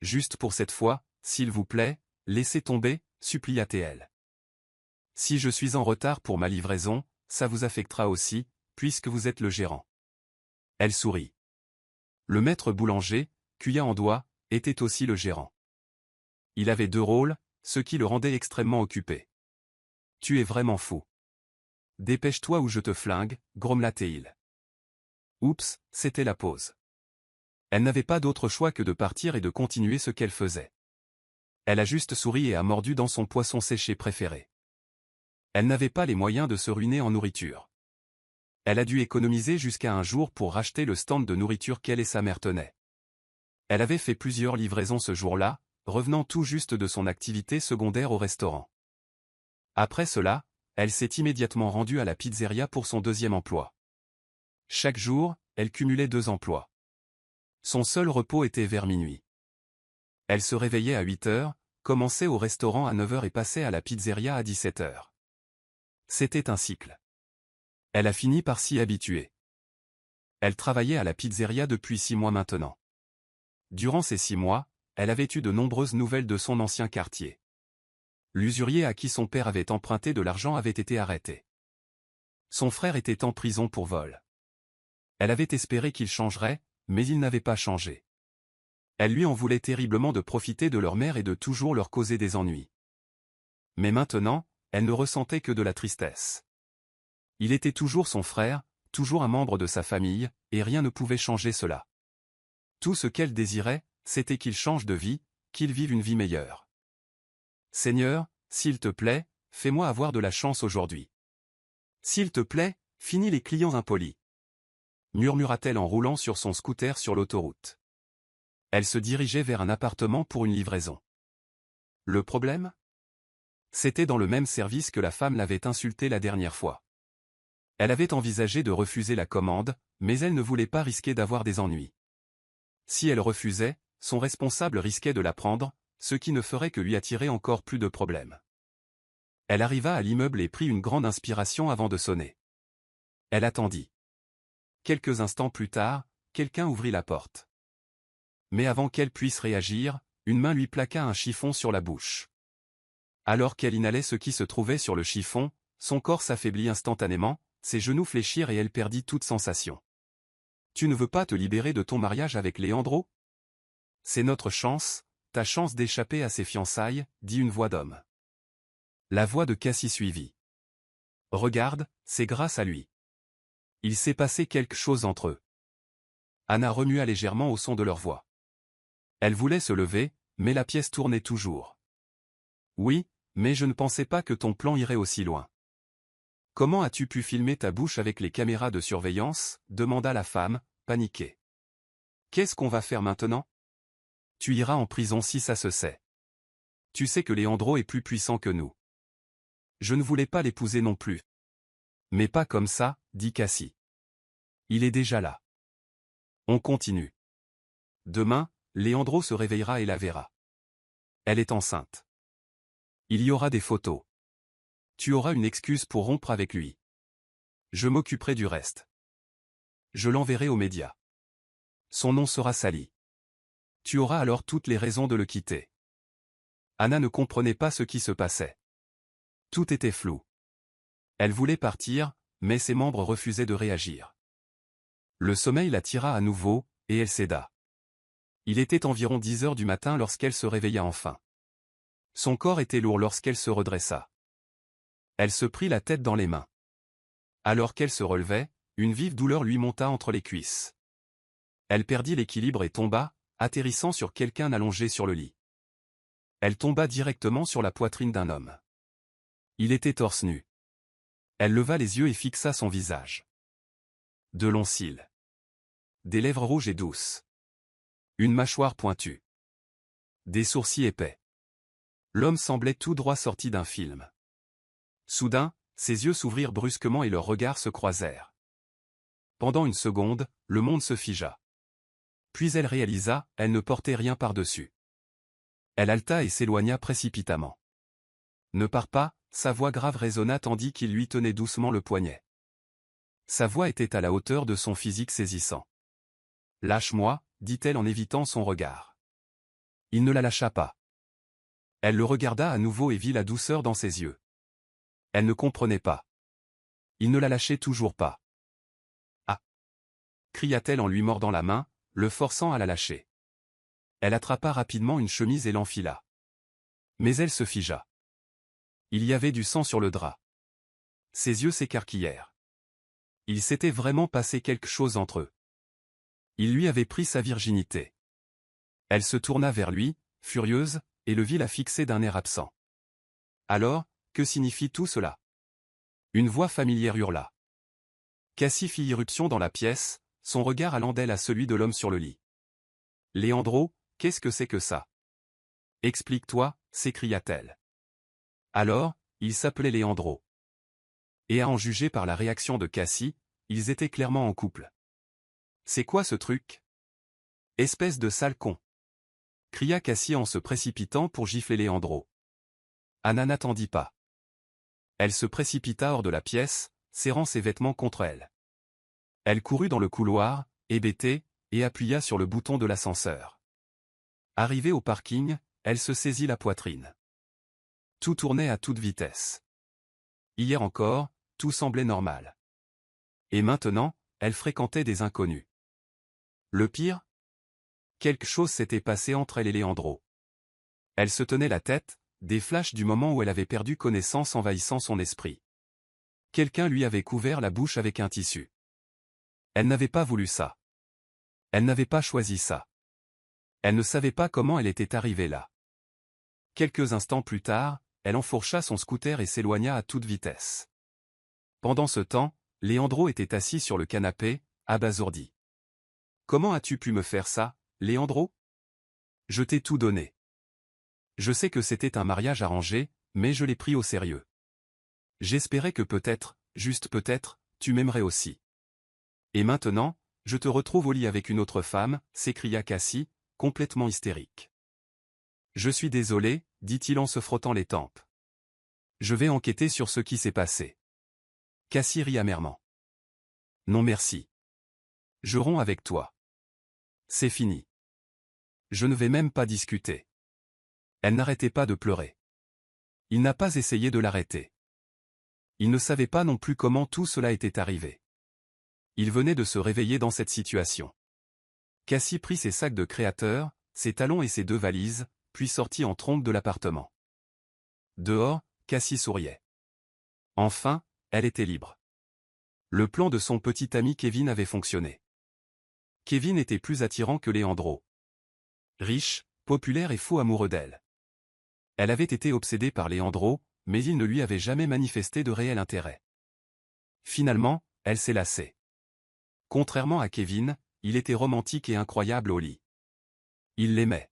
Juste pour cette fois, s'il vous plaît, laissez tomber, supplia-t-elle. Si je suis en retard pour ma livraison, ça vous affectera aussi, puisque vous êtes le gérant. Elle sourit. Le maître boulanger, cueillant en doigt, était aussi le gérant. Il avait 2 rôles, ce qui le rendait extrêmement occupé. Tu es vraiment fou. Dépêche-toi ou je te flingue, grommela-t-il. Oups, c'était la pause. Elle n'avait pas d'autre choix que de partir et de continuer ce qu'elle faisait. Elle a juste souri et a mordu dans son poisson séché préféré. Elle n'avait pas les moyens de se ruiner en nourriture. Elle a dû économiser jusqu'à un jour pour racheter le stand de nourriture qu'elle et sa mère tenaient. Elle avait fait plusieurs livraisons ce jour-là, revenant tout juste de son activité secondaire au restaurant. Après cela, elle s'est immédiatement rendue à la pizzeria pour son 2e emploi. Chaque jour, elle cumulait 2 emplois. Son seul repos était vers minuit. Elle se réveillait à 8 heures, commençait au restaurant à 9 heures et passait à la pizzeria à 17 heures. C'était un cycle. Elle a fini par s'y habituer. Elle travaillait à la pizzeria depuis 6 mois maintenant. Durant ces 6 mois, elle avait eu de nombreuses nouvelles de son ancien quartier. L'usurier à qui son père avait emprunté de l'argent avait été arrêté. Son frère était en prison pour vol. Elle avait espéré qu'il changerait, mais il n'avait pas changé. Elle lui en voulait terriblement de profiter de leur mère et de toujours leur causer des ennuis. Mais maintenant, elle ne ressentait que de la tristesse. Il était toujours son frère, toujours un membre de sa famille, et rien ne pouvait changer cela. Tout ce qu'elle désirait, c'était qu'il change de vie, qu'il vive une vie meilleure. Seigneur, s'il te plaît, fais-moi avoir de la chance aujourd'hui. S'il te plaît, finis les clients impolis. Murmura-t-elle en roulant sur son scooter sur l'autoroute. Elle se dirigeait vers un appartement pour une livraison. Le problème ? C'était dans le même service que la femme l'avait insultée la dernière fois. Elle avait envisagé de refuser la commande, mais elle ne voulait pas risquer d'avoir des ennuis. Si elle refusait, son responsable risquait de la prendre, ce qui ne ferait que lui attirer encore plus de problèmes. Elle arriva à l'immeuble et prit une grande inspiration avant de sonner. Elle attendit. Quelques instants plus tard, quelqu'un ouvrit la porte. Mais avant qu'elle puisse réagir, une main lui plaqua un chiffon sur la bouche. Alors qu'elle inhalait ce qui se trouvait sur le chiffon, son corps s'affaiblit instantanément, ses genoux fléchirent et elle perdit toute sensation. « Tu ne veux pas te libérer de ton mariage avec Leandro ? C'est notre chance, ta chance d'échapper à ses fiançailles, dit une voix d'homme. La voix de Cassie suivit. Regarde, c'est grâce à lui. Il s'est passé quelque chose entre eux. Anna remua légèrement au son de leur voix. Elle voulait se lever, mais la pièce tournait toujours. Oui, mais je ne pensais pas que ton plan irait aussi loin. Comment as-tu pu filmer ta bouche avec les caméras de surveillance ? Demanda la femme, paniquée. Qu'est-ce qu'on va faire maintenant ? Tu iras en prison si ça se sait. Tu sais que Leandro est plus puissant que nous. Je ne voulais pas l'épouser non plus. Mais pas comme ça, dit Cassie. Il est déjà là. On continue. Demain, Leandro se réveillera et la verra. Elle est enceinte. Il y aura des photos. Tu auras une excuse pour rompre avec lui. Je m'occuperai du reste. Je l'enverrai aux médias. Son nom sera sali. Tu auras alors toutes les raisons de le quitter. Anna ne comprenait pas ce qui se passait. Tout était flou. Elle voulait partir, mais ses membres refusaient de réagir. Le sommeil la tira à nouveau, et elle céda. Il était environ 10 heures du matin lorsqu'elle se réveilla enfin. Son corps était lourd lorsqu'elle se redressa. Elle se prit la tête dans les mains. Alors qu'elle se relevait, une vive douleur lui monta entre les cuisses. Elle perdit l'équilibre et tomba, atterrissant sur quelqu'un allongé sur le lit. Elle tomba directement sur la poitrine d'un homme. Il était torse nu. Elle leva les yeux et fixa son visage. De longs cils. Des lèvres rouges et douces. Une mâchoire pointue. Des sourcils épais. L'homme semblait tout droit sorti d'un film. Soudain, ses yeux s'ouvrirent brusquement et leurs regards se croisèrent. Pendant une seconde, le monde se figea. Puis elle réalisa, elle ne portait rien par-dessus. Elle haleta et s'éloigna précipitamment. Ne pars pas, sa voix grave résonna tandis qu'il lui tenait doucement le poignet. Sa voix était à la hauteur de son physique saisissant. Lâche-moi, dit-elle en évitant son regard. Il ne la lâcha pas. Elle le regarda à nouveau et vit la douceur dans ses yeux. Elle ne comprenait pas. Il ne la lâchait toujours pas. Ah ! Cria-t-elle en lui mordant la main, le forçant à la lâcher. Elle attrapa rapidement une chemise et l'enfila. Mais elle se figea. Il y avait du sang sur le drap. Ses yeux s'écarquillèrent. Il s'était vraiment passé quelque chose entre eux. Il lui avait pris sa virginité. Elle se tourna vers lui, furieuse, et le vit la fixer d'un air absent. Alors, que signifie tout cela ? Une voix familière hurla. Cassie fit irruption dans la pièce, son regard allant d'elle à celui de l'homme sur le lit. « Leandro, qu'est-ce que c'est que ça ? Explique-toi, s'écria-t-elle. Alors, il s'appelait Leandro. Et à en juger par la réaction de Cassie, ils étaient clairement en couple. C'est quoi ce truc ? Espèce de sale con ! Cria Cassie en se précipitant pour gifler Leandro. Anna n'attendit pas. Elle se précipita hors de la pièce, serrant ses vêtements contre elle. Elle courut dans le couloir, hébétée, et appuya sur le bouton de l'ascenseur. Arrivée au parking, elle se saisit la poitrine. Tout tournait à toute vitesse. Hier encore, tout semblait normal. Et maintenant, elle fréquentait des inconnus. Le pire ? Quelque chose s'était passé entre elle et Leandro. Elle se tenait la tête, des flashs du moment où elle avait perdu connaissance envahissant son esprit. Quelqu'un lui avait couvert la bouche avec un tissu. Elle n'avait pas voulu ça. Elle n'avait pas choisi ça. Elle ne savait pas comment elle était arrivée là. Quelques instants plus tard, elle enfourcha son scooter et s'éloigna à toute vitesse. Pendant ce temps, Leandro était assis sur le canapé, abasourdi. « Comment as-tu pu me faire ça, Leandro ? Je t'ai tout donné. Je sais que c'était un mariage arrangé, mais je l'ai pris au sérieux. J'espérais que peut-être, juste peut-être, tu m'aimerais aussi. Et maintenant, je te retrouve au lit avec une autre femme, s'écria Cassie, complètement hystérique. Je suis désolé, dit-il en se frottant les tempes. Je vais enquêter sur ce qui s'est passé. Cassie rit amèrement. Non merci. Je romps avec toi. C'est fini. Je ne vais même pas discuter. Elle n'arrêtait pas de pleurer. Il n'a pas essayé de l'arrêter. Il ne savait pas non plus comment tout cela était arrivé. Il venait de se réveiller dans cette situation. Cassie prit ses sacs de créateur, ses talons et ses 2 valises, puis sortit en trombe de l'appartement. Dehors, Cassie souriait. Enfin, elle était libre. Le plan de son petit ami Kevin avait fonctionné. Kevin était plus attirant que Leandro. Riche, populaire et fou amoureux d'elle. Elle avait été obsédée par Leandro, mais il ne lui avait jamais manifesté de réel intérêt. Finalement, elle s'est lassée. Contrairement à Kevin, il était romantique et incroyable au lit. Il l'aimait.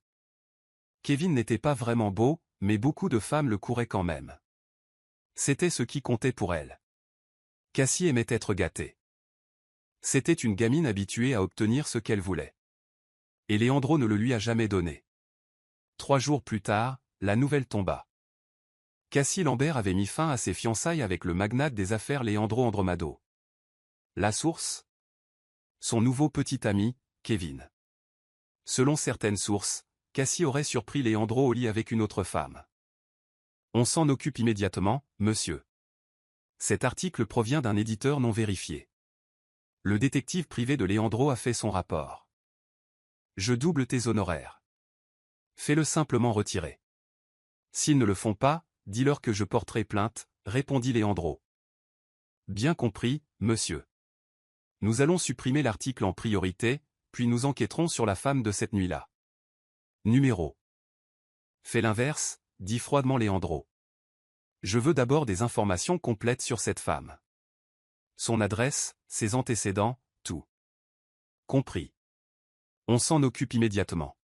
Kevin n'était pas vraiment beau, mais beaucoup de femmes le couraient quand même. C'était ce qui comptait pour elle. Cassie aimait être gâtée. C'était une gamine habituée à obtenir ce qu'elle voulait. Et Leandro ne le lui a jamais donné. 3 jours plus tard, la nouvelle tomba. Cassie Lambert avait mis fin à ses fiançailles avec le magnate des affaires Leandro Andromado. La source ? Son nouveau petit ami, Kevin. Selon certaines sources, Cassie aurait surpris Leandro au lit avec une autre femme. On s'en occupe immédiatement, monsieur. Cet article provient d'un éditeur non vérifié. Le détective privé de Leandro a fait son rapport. Je double tes honoraires. Fais-le simplement retirer. S'ils ne le font pas, dis-leur que je porterai plainte, répondit Leandro. Bien compris, monsieur. Nous allons supprimer l'article en priorité, puis nous enquêterons sur la femme de cette nuit-là. Numéro. Fais l'inverse, dit froidement Leandro. Je veux d'abord des informations complètes sur cette femme. Son adresse, ses antécédents, tout. Compris. On s'en occupe immédiatement.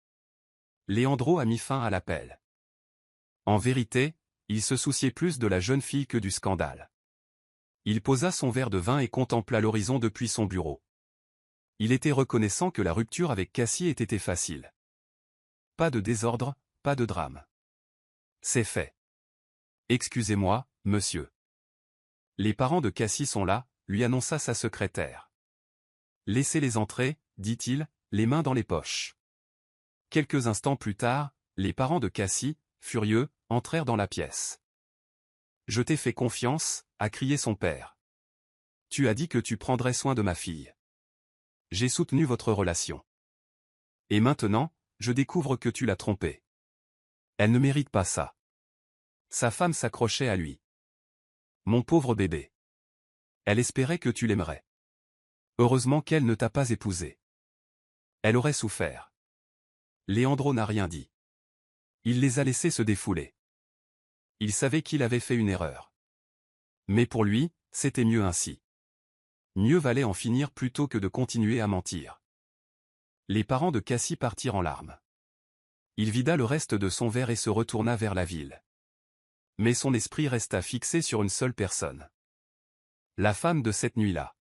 Leandro a mis fin à l'appel. En vérité, il se souciait plus de la jeune fille que du scandale. Il posa son verre de vin et contempla l'horizon depuis son bureau. Il était reconnaissant que la rupture avec Cassie ait été facile. Pas de désordre, pas de drame. C'est fait. Excusez-moi, monsieur. Les parents de Cassie sont là, lui annonça sa secrétaire. Laissez-les entrer, dit-il, les mains dans les poches. Quelques instants plus tard, les parents de Cassie, furieux, entrèrent dans la pièce. Je t'ai fait confiance, a crié son père. Tu as dit que tu prendrais soin de ma fille. J'ai soutenu votre relation. Et maintenant, je découvre que tu l'as trompée. Elle ne mérite pas ça. Sa femme s'accrochait à lui. Mon pauvre bébé. Elle espérait que tu l'aimerais. Heureusement qu'elle ne t'a pas épousé. Elle aurait souffert. Leandro n'a rien dit. Il les a laissés se défouler. Il savait qu'il avait fait une erreur. Mais pour lui, c'était mieux ainsi. Mieux valait en finir plutôt que de continuer à mentir. Les parents de Cassie partirent en larmes. Il vida le reste de son verre et se retourna vers la ville. Mais son esprit resta fixé sur une seule personne. La femme de cette nuit-là.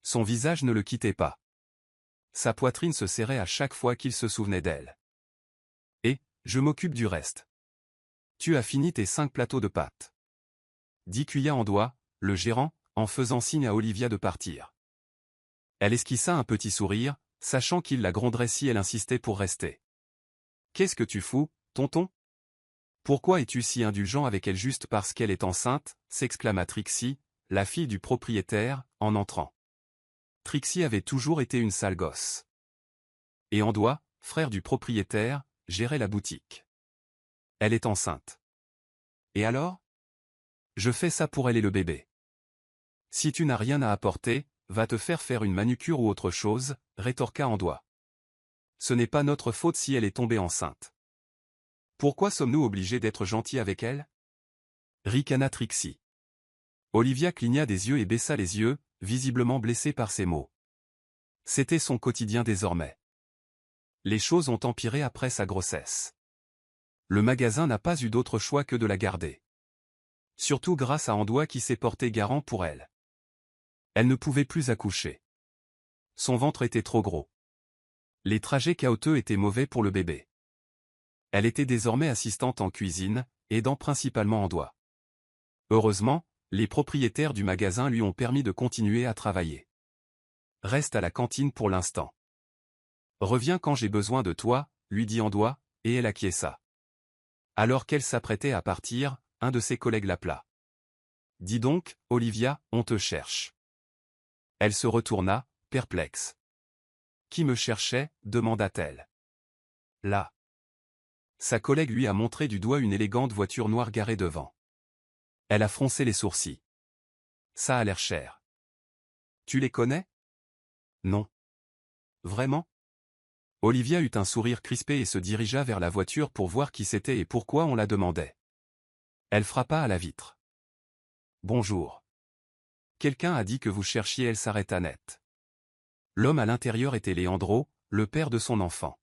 Son visage ne le quittait pas. Sa poitrine se serrait à chaque fois qu'il se souvenait d'elle. Et, je m'occupe du reste. Tu as fini tes 5 plateaux de pâtes. Dit Cuya en doigt, le gérant, en faisant signe à Olivia de partir. Elle esquissa un petit sourire, sachant qu'il la gronderait si elle insistait pour rester. Qu'est-ce que tu fous, tonton ? Pourquoi es-tu si indulgent avec elle juste parce qu'elle est enceinte ? S'exclama Trixie, la fille du propriétaire, en entrant. Trixie avait toujours été une sale gosse. Et Andois, frère du propriétaire, gérait la boutique. Elle est enceinte. Et alors ? Je fais ça pour elle et le bébé. Si tu n'as rien à apporter, va te faire une manucure ou autre chose, rétorqua Andois. Ce n'est pas notre faute si elle est tombée enceinte. Pourquoi sommes-nous obligés d'être gentils avec elle ? Ricana Trixie. Olivia cligna des yeux et baissa les yeux, visiblement blessée par ces mots. C'était son quotidien désormais. Les choses ont empiré après sa grossesse. Le magasin n'a pas eu d'autre choix que de la garder. Surtout grâce à Andois qui s'est porté garant pour elle. Elle ne pouvait plus accoucher. Son ventre était trop gros. Les trajets chaotiques étaient mauvais pour le bébé. Elle était désormais assistante en cuisine, aidant principalement Andois. Heureusement, les propriétaires du magasin lui ont permis de continuer à travailler. Reste à la cantine pour l'instant. Reviens quand j'ai besoin de toi, lui dit Andois, et elle acquiesça. Alors qu'elle s'apprêtait à partir, un de ses collègues l'appela. Dis donc, Olivia, on te cherche. Elle se retourna, perplexe. Qui me cherchait, demanda-t-elle. Là. Sa collègue lui a montré du doigt une élégante voiture noire garée devant. Elle a froncé les sourcils. Ça a l'air cher. Tu les connais? Non. Vraiment? Olivia eut un sourire crispé et se dirigea vers la voiture pour voir qui c'était et pourquoi on la demandait. Elle frappa à la vitre. Bonjour. Quelqu'un a dit que vous cherchiez, elle s'arrêta net. L'homme à l'intérieur était Leandro, le père de son enfant.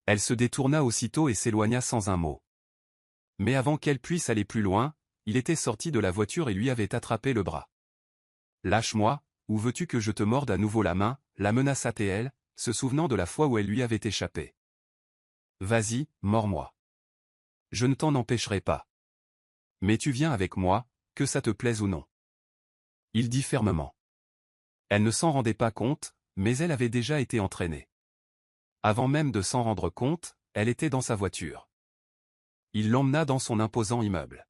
Elle se détourna aussitôt et s'éloigna sans un mot. Mais avant qu'elle puisse aller plus loin, il était sorti de la voiture et lui avait attrapé le bras. Lâche-moi, ou veux-tu que je te morde à nouveau la main, la menaça-t-elle, se souvenant de la fois où elle lui avait échappé. Vas-y, mords-moi. Je ne t'en empêcherai pas. Mais tu viens avec moi, que ça te plaise ou non. Il dit fermement. Elle ne s'en rendait pas compte, mais elle avait déjà été entraînée. Avant même de s'en rendre compte, elle était dans sa voiture. Il l'emmena dans son imposant immeuble.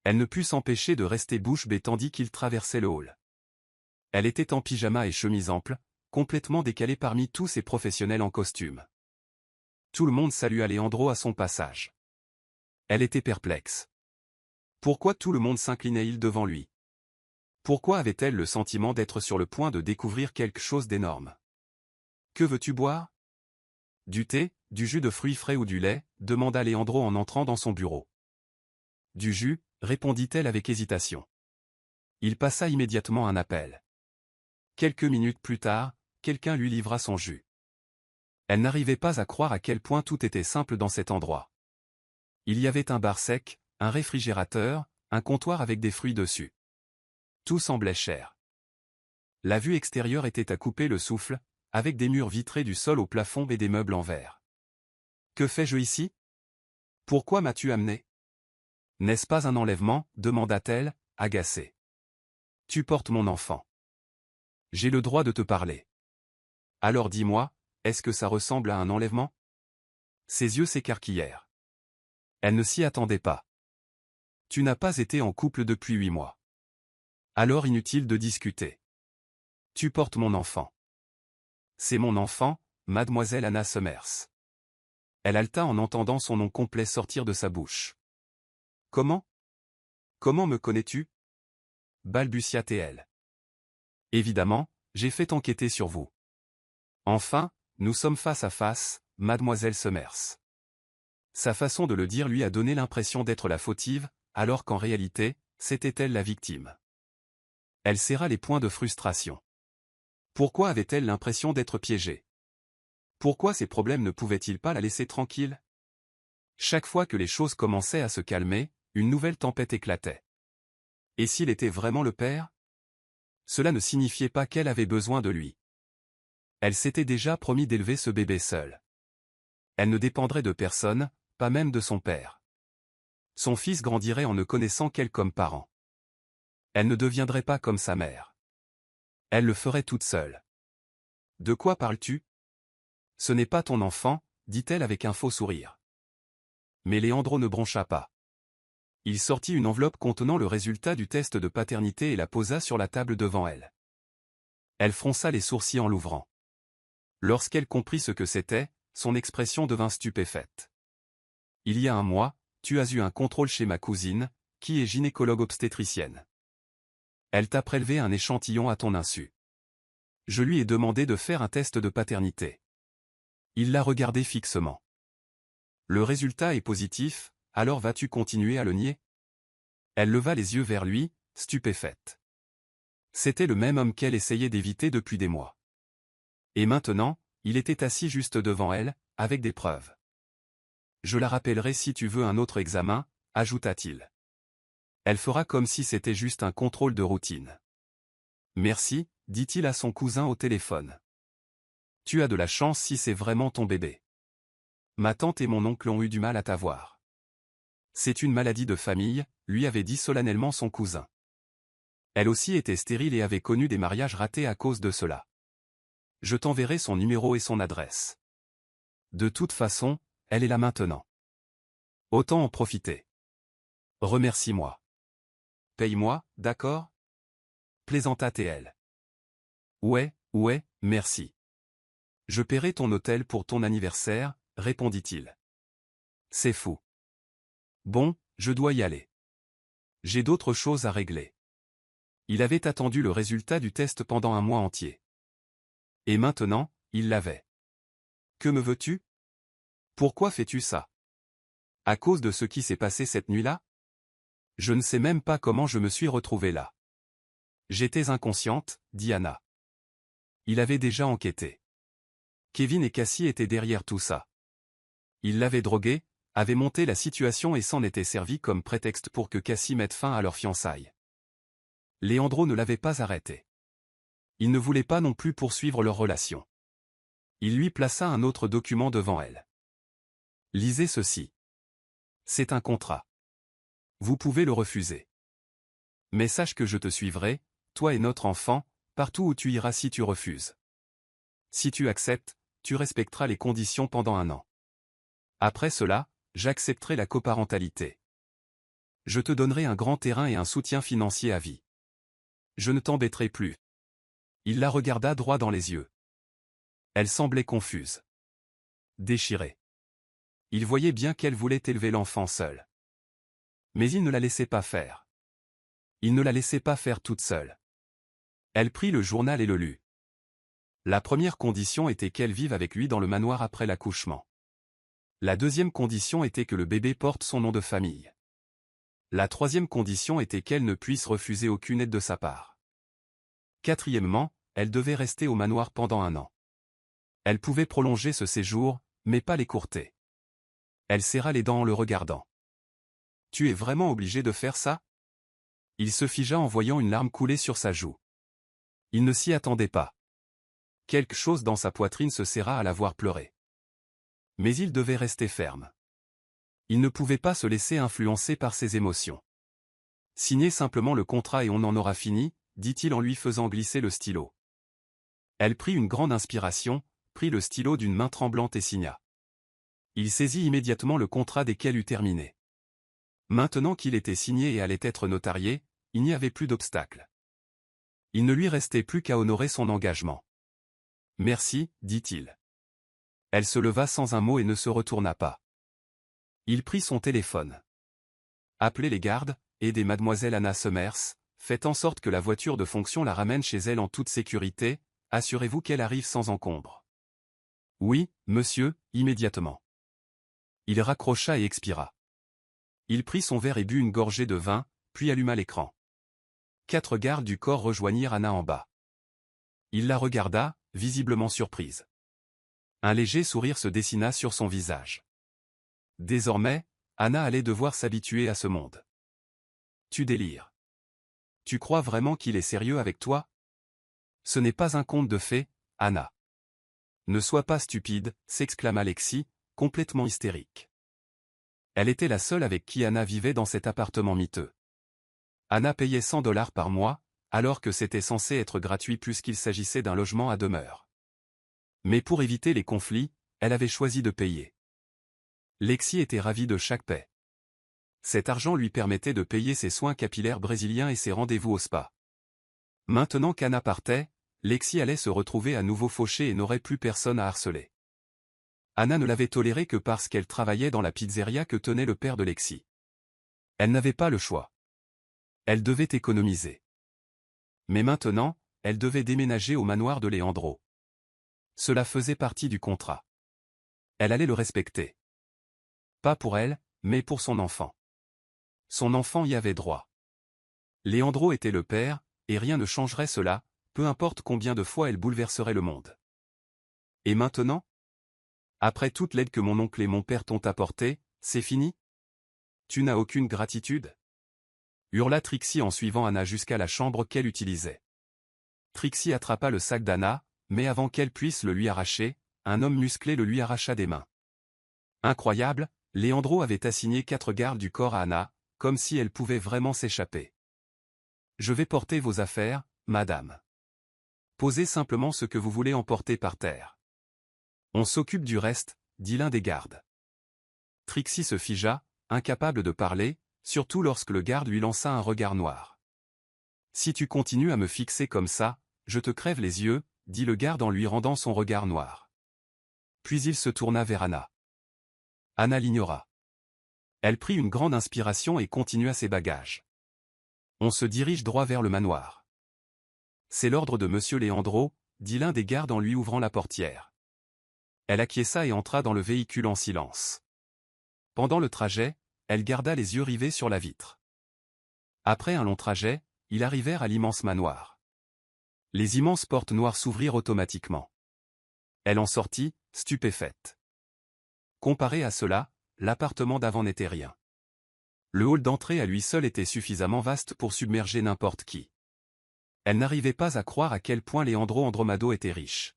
Elle ne put s'empêcher de rester bouche bée tandis qu'il traversait le hall. Elle était en pyjama et chemise ample, complètement décalée parmi tous ces professionnels en costume. Tout le monde salua Leandro à son passage. Elle était perplexe. Pourquoi tout le monde s'inclinait-il devant lui? Pourquoi avait-elle le sentiment d'être sur le point de découvrir quelque chose d'énorme? Que veux-tu boire? Du thé, du jus de fruits frais ou du lait, demanda Leandro en entrant dans son bureau. Du jus, répondit-elle avec hésitation. Il passa immédiatement un appel. Quelques minutes plus tard, quelqu'un lui livra son jus. Elle n'arrivait pas à croire à quel point tout était simple dans cet endroit. Il y avait un bar sec, un réfrigérateur, un comptoir avec des fruits dessus. Tout semblait cher. La vue extérieure était à couper le souffle, avec des murs vitrés du sol au plafond et des meubles en verre. Que fais-je ici? Pourquoi m'as-tu amené? N'est-ce pas un enlèvement? Demanda-t-elle, agacée. Tu portes mon enfant. J'ai le droit de te parler. Alors dis-moi, est-ce que ça ressemble à un enlèvement? Ses yeux s'écarquillèrent. Elle ne s'y attendait pas. Tu n'as pas été en couple depuis 8 mois. Alors inutile de discuter. Tu portes mon enfant. C'est mon enfant, mademoiselle Anna Summers. Elle haleta en entendant son nom complet sortir de sa bouche. Comment? Comment me connais-tu? Balbutia-t-elle. Évidemment, j'ai fait enquêter sur vous. Enfin, nous sommes face à face, mademoiselle Summers. Sa façon de le dire lui a donné l'impression d'être la fautive, alors qu'en réalité, c'était elle la victime. Elle serra les poings de frustration. Pourquoi avait-elle l'impression d'être piégée? Pourquoi ces problèmes ne pouvaient-ils pas la laisser tranquille? Chaque fois que les choses commençaient à se calmer, une nouvelle tempête éclatait. Et s'il était vraiment le père? Cela ne signifiait pas qu'elle avait besoin de lui. Elle s'était déjà promis d'élever ce bébé seule. Elle ne dépendrait de personne, pas même de son père. Son fils grandirait en ne connaissant qu'elle comme parent. Elle ne deviendrait pas comme sa mère. Elle le ferait toute seule. De quoi parles-tu? Ce n'est pas ton enfant, dit-elle avec un faux sourire. Mais Leandro ne broncha pas. Il sortit une enveloppe contenant le résultat du test de paternité et la posa sur la table devant elle. Elle fronça les sourcils en l'ouvrant. Lorsqu'elle comprit ce que c'était, son expression devint stupéfaite. Il y a un mois, tu as eu un contrôle chez ma cousine, qui est gynécologue obstétricienne. Elle t'a prélevé un échantillon à ton insu. Je lui ai demandé de faire un test de paternité. Il l'a regardé fixement. Le résultat est positif, alors vas-tu continuer à le nier? Elle leva les yeux vers lui, stupéfaite. C'était le même homme qu'elle essayait d'éviter depuis des mois. Et maintenant, il était assis juste devant elle, avec des preuves. Je la rappellerai si tu veux un autre examen, ajouta-t-il. Elle fera comme si c'était juste un contrôle de routine. Merci, dit-il à son cousin au téléphone. Tu as de la chance si c'est vraiment ton bébé. Ma tante et mon oncle ont eu du mal à t'avoir. C'est une maladie de famille, lui avait dit solennellement son cousin. Elle aussi était stérile et avait connu des mariages ratés à cause de cela. Je t'enverrai son numéro et son adresse. De toute façon, elle est là maintenant. Autant en profiter. Remercie-moi. Paye-moi, d'accord? Plaisanta T.L. Ouais, merci. Je paierai ton hôtel pour ton anniversaire, répondit-il. C'est fou. Bon, je dois y aller. J'ai d'autres choses à régler. Il avait attendu le résultat du test pendant un mois entier. Et maintenant, il l'avait. Que me veux-tu? Pourquoi fais-tu ça? À cause de ce qui s'est passé cette nuit-là? Je ne sais même pas comment je me suis retrouvée là. J'étais inconsciente, dit Anna. Il avait déjà enquêté. Kevin et Cassie étaient derrière tout ça. Ils l'avaient droguée, avaient monté la situation et s'en étaient servi comme prétexte pour que Cassie mette fin à leur fiançailles. Leandro ne l'avait pas arrêté. Il ne voulait pas non plus poursuivre leur relation. Il lui plaça un autre document devant elle. Lisez ceci. C'est un contrat. Vous pouvez le refuser. Mais sache que je te suivrai, toi et notre enfant, partout où tu iras si tu refuses. Si tu acceptes, tu respecteras les conditions pendant 1 an. Après cela, j'accepterai la coparentalité. Je te donnerai un grand terrain et un soutien financier à vie. Je ne t'embêterai plus. Il la regarda droit dans les yeux. Elle semblait confuse. Déchirée. Il voyait bien qu'elle voulait élever l'enfant seule. Mais il ne la laissait pas faire. Il ne la laissait pas faire toute seule. Elle prit le journal et le lut. La première condition était qu'elle vive avec lui dans le manoir après l'accouchement. La deuxième condition était que le bébé porte son nom de famille. La troisième condition était qu'elle ne puisse refuser aucune aide de sa part. Quatrièmement, elle devait rester au manoir pendant 1 an. Elle pouvait prolonger ce séjour, mais pas l'écourter. Elle serra les dents en le regardant. « Tu es vraiment obligé de faire ça ?» Il se figea en voyant une larme couler sur sa joue. Il ne s'y attendait pas. Quelque chose dans sa poitrine se serra à la voir pleurer. Mais il devait rester ferme. Il ne pouvait pas se laisser influencer par ses émotions. « Signez simplement le contrat et on en aura fini, » dit-il en lui faisant glisser le stylo. Elle prit une grande inspiration, prit le stylo d'une main tremblante et signa. Il saisit immédiatement le contrat dès qu'elle eut terminé. Maintenant qu'il était signé et allait être notarié, il n'y avait plus d'obstacle. Il ne lui restait plus qu'à honorer son engagement. « Merci, » dit-il. Elle se leva sans un mot et ne se retourna pas. Il prit son téléphone. « Appelez les gardes, aidez mademoiselle Anna Summers, faites en sorte que la voiture de fonction la ramène chez elle en toute sécurité, assurez-vous qu'elle arrive sans encombre. »« Oui, monsieur, immédiatement. » Il raccrocha et expira. Il prit son verre et but une gorgée de vin, puis alluma l'écran. 4 gardes du corps rejoignirent Anna en bas. Il la regarda, visiblement surprise. Un léger sourire se dessina sur son visage. Désormais, Anna allait devoir s'habituer à ce monde. « Tu délires. Tu crois vraiment qu'il est sérieux avec toi? Ce n'est pas un conte de fées, Anna. Ne sois pas stupide, s'exclama Lexi, complètement hystérique. Elle était la seule avec qui Anna vivait dans cet appartement miteux. Anna payait $100 par mois, alors que c'était censé être gratuit puisqu'il s'agissait d'un logement à demeure. Mais pour éviter les conflits, elle avait choisi de payer. Lexi était ravie de chaque paie. Cet argent lui permettait de payer ses soins capillaires brésiliens et ses rendez-vous au spa. Maintenant qu'Anna partait, Lexi allait se retrouver à nouveau fauchée et n'aurait plus personne à harceler. Anna ne l'avait tolérée que parce qu'elle travaillait dans la pizzeria que tenait le père de Lexi. Elle n'avait pas le choix. Elle devait économiser. Mais maintenant, elle devait déménager au manoir de Leandro. Cela faisait partie du contrat. Elle allait le respecter. Pas pour elle, mais pour son enfant. Son enfant y avait droit. Leandro était le père, et rien ne changerait cela, peu importe combien de fois elle bouleverserait le monde. Et maintenant? Après toute l'aide que mon oncle et mon père t'ont apportée, c'est fini? Tu n'as aucune gratitude? Hurla Trixie en suivant Anna jusqu'à la chambre qu'elle utilisait. Trixie attrapa le sac d'Anna, mais avant qu'elle puisse le lui arracher, un homme musclé le lui arracha des mains. Incroyable, Leandro avait assigné 4 gardes du corps à Anna, comme si elle pouvait vraiment s'échapper. « Je vais porter vos affaires, madame. Posez simplement ce que vous voulez emporter par terre. On s'occupe du reste, » dit l'un des gardes. Trixie se figea, incapable de parler, surtout lorsque le garde lui lança un regard noir. « Si tu continues à me fixer comme ça, je te crève les yeux, » dit le garde en lui rendant son regard noir. Puis il se tourna vers Anna. Anna l'ignora. Elle prit une grande inspiration et continua ses bagages. On se dirige droit vers le manoir. C'est l'ordre de monsieur Leandro, dit l'un des gardes en lui ouvrant la portière. Elle acquiesça et entra dans le véhicule en silence. Pendant le trajet, elle garda les yeux rivés sur la vitre. Après un long trajet, ils arrivèrent à l'immense manoir. Les immenses portes noires s'ouvrirent automatiquement. Elle en sortit, stupéfaite. Comparé à cela, l'appartement d'avant n'était rien. Le hall d'entrée à lui seul était suffisamment vaste pour submerger n'importe qui. Elle n'arrivait pas à croire à quel point Leandro Andromado était riche.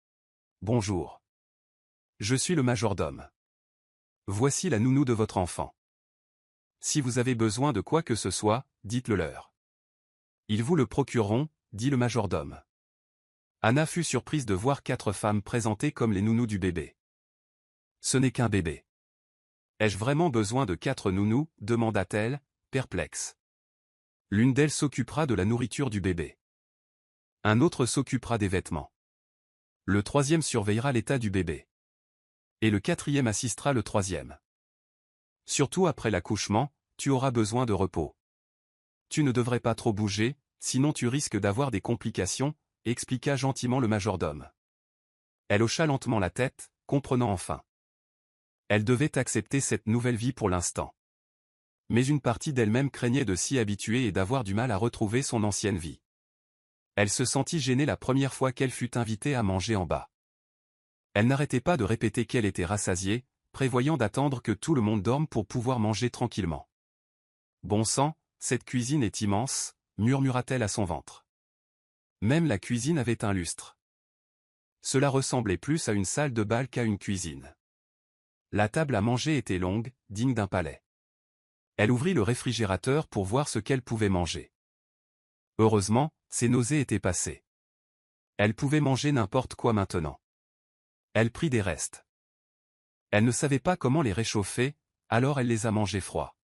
« Bonjour. Je suis le majordome. Voici la nounou de votre enfant. Si vous avez besoin de quoi que ce soit, dites-le leur. Ils vous le procureront, » dit le majordome. Anna fut surprise de voir 4 femmes présentées comme les nounous du bébé. « Ce n'est qu'un bébé. Ai-je vraiment besoin de 4 nounous ?» demanda-t-elle, perplexe. L'une d'elles s'occupera de la nourriture du bébé. Un autre s'occupera des vêtements. Le troisième surveillera l'état du bébé. Et le quatrième assistera le troisième. Surtout après l'accouchement, tu auras besoin de repos. Tu ne devrais pas trop bouger, sinon tu risques d'avoir des complications, expliqua gentiment le majordome. Elle hocha lentement la tête, comprenant enfin. Elle devait accepter cette nouvelle vie pour l'instant. Mais une partie d'elle-même craignait de s'y habituer et d'avoir du mal à retrouver son ancienne vie. Elle se sentit gênée la première fois qu'elle fut invitée à manger en bas. Elle n'arrêtait pas de répéter qu'elle était rassasiée, prévoyant d'attendre que tout le monde dorme pour pouvoir manger tranquillement. « Bon sang, cette cuisine est immense », murmura-t-elle à son ventre. Même la cuisine avait un lustre. Cela ressemblait plus à une salle de bal qu'à une cuisine. La table à manger était longue, digne d'un palais. Elle ouvrit le réfrigérateur pour voir ce qu'elle pouvait manger. Heureusement, ses nausées étaient passées. Elle pouvait manger n'importe quoi maintenant. Elle prit des restes. Elle ne savait pas comment les réchauffer, alors elle les a mangés froids.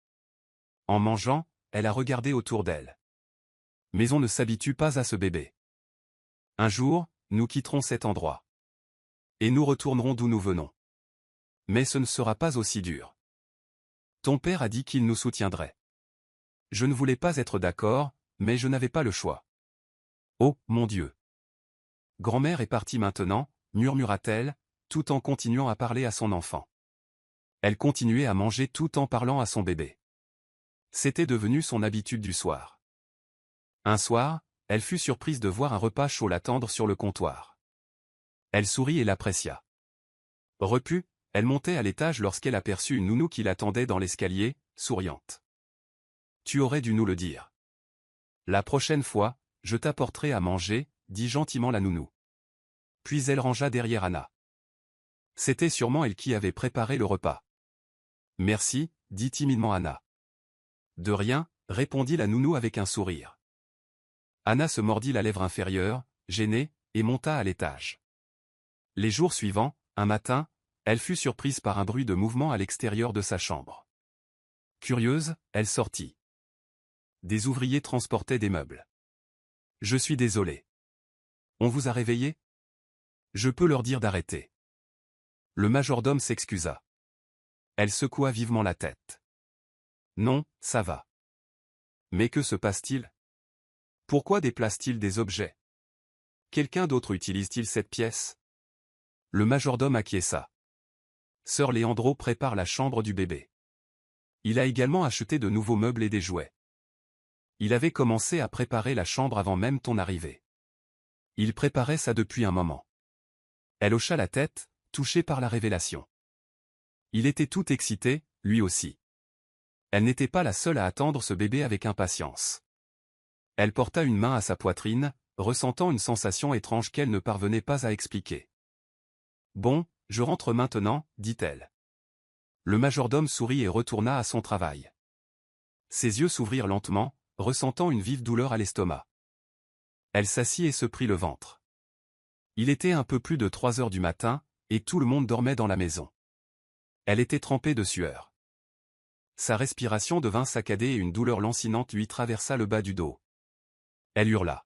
En mangeant, elle a regardé autour d'elle. Mais on ne s'habitue pas à ce bébé. Un jour, nous quitterons cet endroit. Et nous retournerons d'où nous venons. Mais ce ne sera pas aussi dur. Ton père a dit qu'il nous soutiendrait. Je ne voulais pas être d'accord, mais je n'avais pas le choix. Oh, mon Dieu! Grand-mère est partie maintenant, murmura-t-elle, tout en continuant à parler à son enfant. Elle continuait à manger tout en parlant à son bébé. C'était devenu son habitude du soir. Un soir, elle fut surprise de voir un repas chaud l'attendre sur le comptoir. Elle sourit et l'apprécia. Repue, elle montait à l'étage lorsqu'elle aperçut une nounou qui l'attendait dans l'escalier, souriante. « Tu aurais dû nous le dire. La prochaine fois, je t'apporterai à manger, » dit gentiment la nounou. Puis elle rangea derrière Anna. C'était sûrement elle qui avait préparé le repas. « Merci, » dit timidement Anna. « De rien, » répondit la nounou avec un sourire. Anna se mordit la lèvre inférieure, gênée, et monta à l'étage. Les jours suivants, un matin, elle fut surprise par un bruit de mouvement à l'extérieur de sa chambre. Curieuse, elle sortit. Des ouvriers transportaient des meubles. « Je suis désolée. On vous a réveillé ? Je peux leur dire d'arrêter. » Le majordome s'excusa. Elle secoua vivement la tête. « Non, ça va. Mais que se passe-t-il ? Pourquoi déplace-t-il des objets ? Quelqu'un d'autre utilise-t-il cette pièce ? » Le majordome acquiesça. Sœur Leandro prépare la chambre du bébé. Il a également acheté de nouveaux meubles et des jouets. Il avait commencé à préparer la chambre avant même ton arrivée. Il préparait ça depuis un moment. Elle hocha la tête, touchée par la révélation. Il était tout excité, lui aussi. Elle n'était pas la seule à attendre ce bébé avec impatience. Elle porta une main à sa poitrine, ressentant une sensation étrange qu'elle ne parvenait pas à expliquer. « Bon, je rentre maintenant, dit-elle. Le majordome sourit et retourna à son travail. Ses yeux s'ouvrirent lentement, ressentant une vive douleur à l'estomac. Elle s'assit et se prit le ventre. Il était un peu plus de 3 heures du matin, et tout le monde dormait dans la maison. Elle était trempée de sueur. Sa respiration devint saccadée et une douleur lancinante lui traversa le bas du dos. Elle hurla.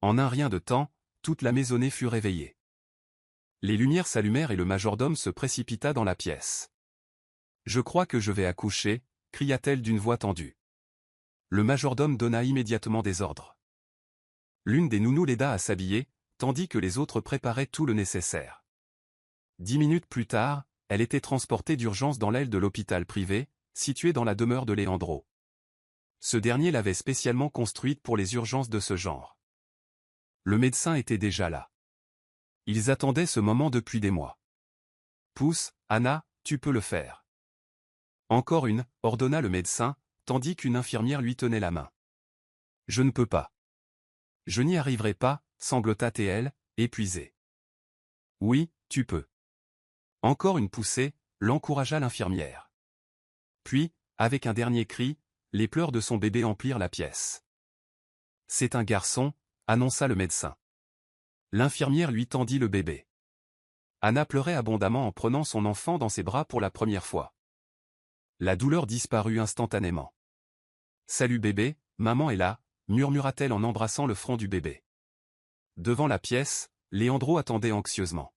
En un rien de temps, toute la maisonnée fut réveillée. Les lumières s'allumèrent et le majordome se précipita dans la pièce. « Je crois que je vais accoucher », cria-t-elle d'une voix tendue. Le majordome donna immédiatement des ordres. L'une des nounous l'aida à s'habiller, tandis que les autres préparaient tout le nécessaire. 10 minutes plus tard, elle était transportée d'urgence dans l'aile de l'hôpital privé, situé dans la demeure de Leandro. Ce dernier l'avait spécialement construite pour les urgences de ce genre. Le médecin était déjà là. Ils attendaient ce moment depuis des mois. « Pousse, Anna, tu peux le faire. » Encore une, ordonna le médecin, tandis qu'une infirmière lui tenait la main. « Je ne peux pas. Je n'y arriverai pas, » sanglota-t-elle, épuisée. « Oui, tu peux. » Encore une poussée, l'encouragea l'infirmière. Puis, avec un dernier cri, les pleurs de son bébé emplirent la pièce. « C'est un garçon », annonça le médecin. L'infirmière lui tendit le bébé. Anna pleurait abondamment en prenant son enfant dans ses bras pour la première fois. La douleur disparut instantanément. « Salut bébé, maman est là », murmura-t-elle en embrassant le front du bébé. Devant la pièce, Leandro attendait anxieusement.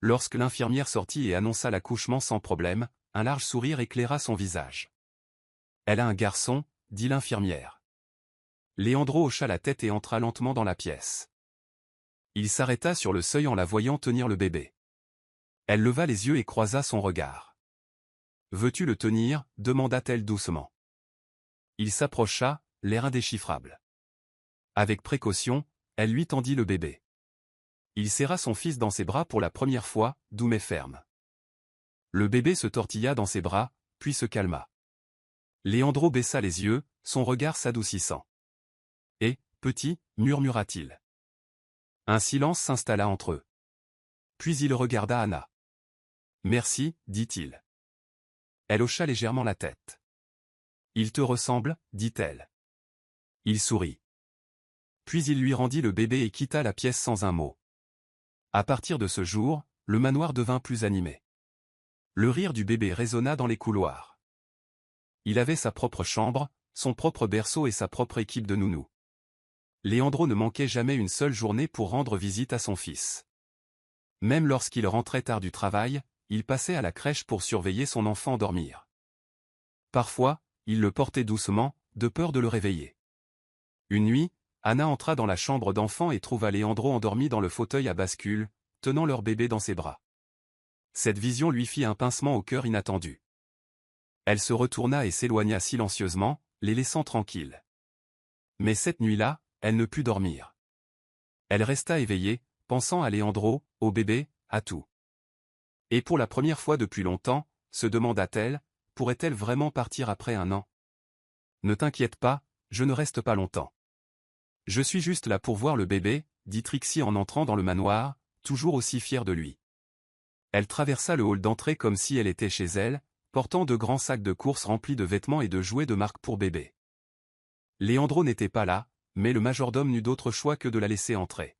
Lorsque l'infirmière sortit et annonça l'accouchement sans problème, un large sourire éclaira son visage. « Elle a un garçon », dit l'infirmière. Leandro hocha la tête et entra lentement dans la pièce. Il s'arrêta sur le seuil en la voyant tenir le bébé. Elle leva les yeux et croisa son regard. « Veux-tu le tenir ?» demanda-t-elle doucement. Il s'approcha, l'air indéchiffrable. Avec précaution, elle lui tendit le bébé. Il serra son fils dans ses bras pour la première fois, doux mais ferme. Le bébé se tortilla dans ses bras, puis se calma. Leandro baissa les yeux, son regard s'adoucissant. « Eh, petit » murmura-t-il. Un silence s'installa entre eux. Puis il regarda Anna. « Merci » dit-il. Elle hocha légèrement la tête. « Il te ressemble » dit-elle. Il sourit. Puis il lui rendit le bébé et quitta la pièce sans un mot. À partir de ce jour, le manoir devint plus animé. Le rire du bébé résonna dans les couloirs. Il avait sa propre chambre, son propre berceau et sa propre équipe de nounous. Leandro ne manquait jamais une seule journée pour rendre visite à son fils. Même lorsqu'il rentrait tard du travail, il passait à la crèche pour surveiller son enfant dormir. Parfois, il le portait doucement, de peur de le réveiller. Une nuit, Anna entra dans la chambre d'enfant et trouva Leandro endormi dans le fauteuil à bascule, tenant leur bébé dans ses bras. Cette vision lui fit un pincement au cœur inattendu. Elle se retourna et s'éloigna silencieusement, les laissant tranquilles. Mais cette nuit-là, elle ne put dormir. Elle resta éveillée, pensant à Leandro, au bébé, à tout. Et pour la première fois depuis longtemps, se demanda-t-elle, pourrait-elle vraiment partir après un an? « Ne t'inquiète pas, je ne reste pas longtemps. Je suis juste là pour voir le bébé, » dit Trixie en entrant dans le manoir, toujours aussi fière de lui. Elle traversa le hall d'entrée comme si elle était chez elle, portant de grands sacs de course remplis de vêtements et de jouets de marque pour bébé. Leandro n'était pas là, mais le majordome n'eut d'autre choix que de la laisser entrer.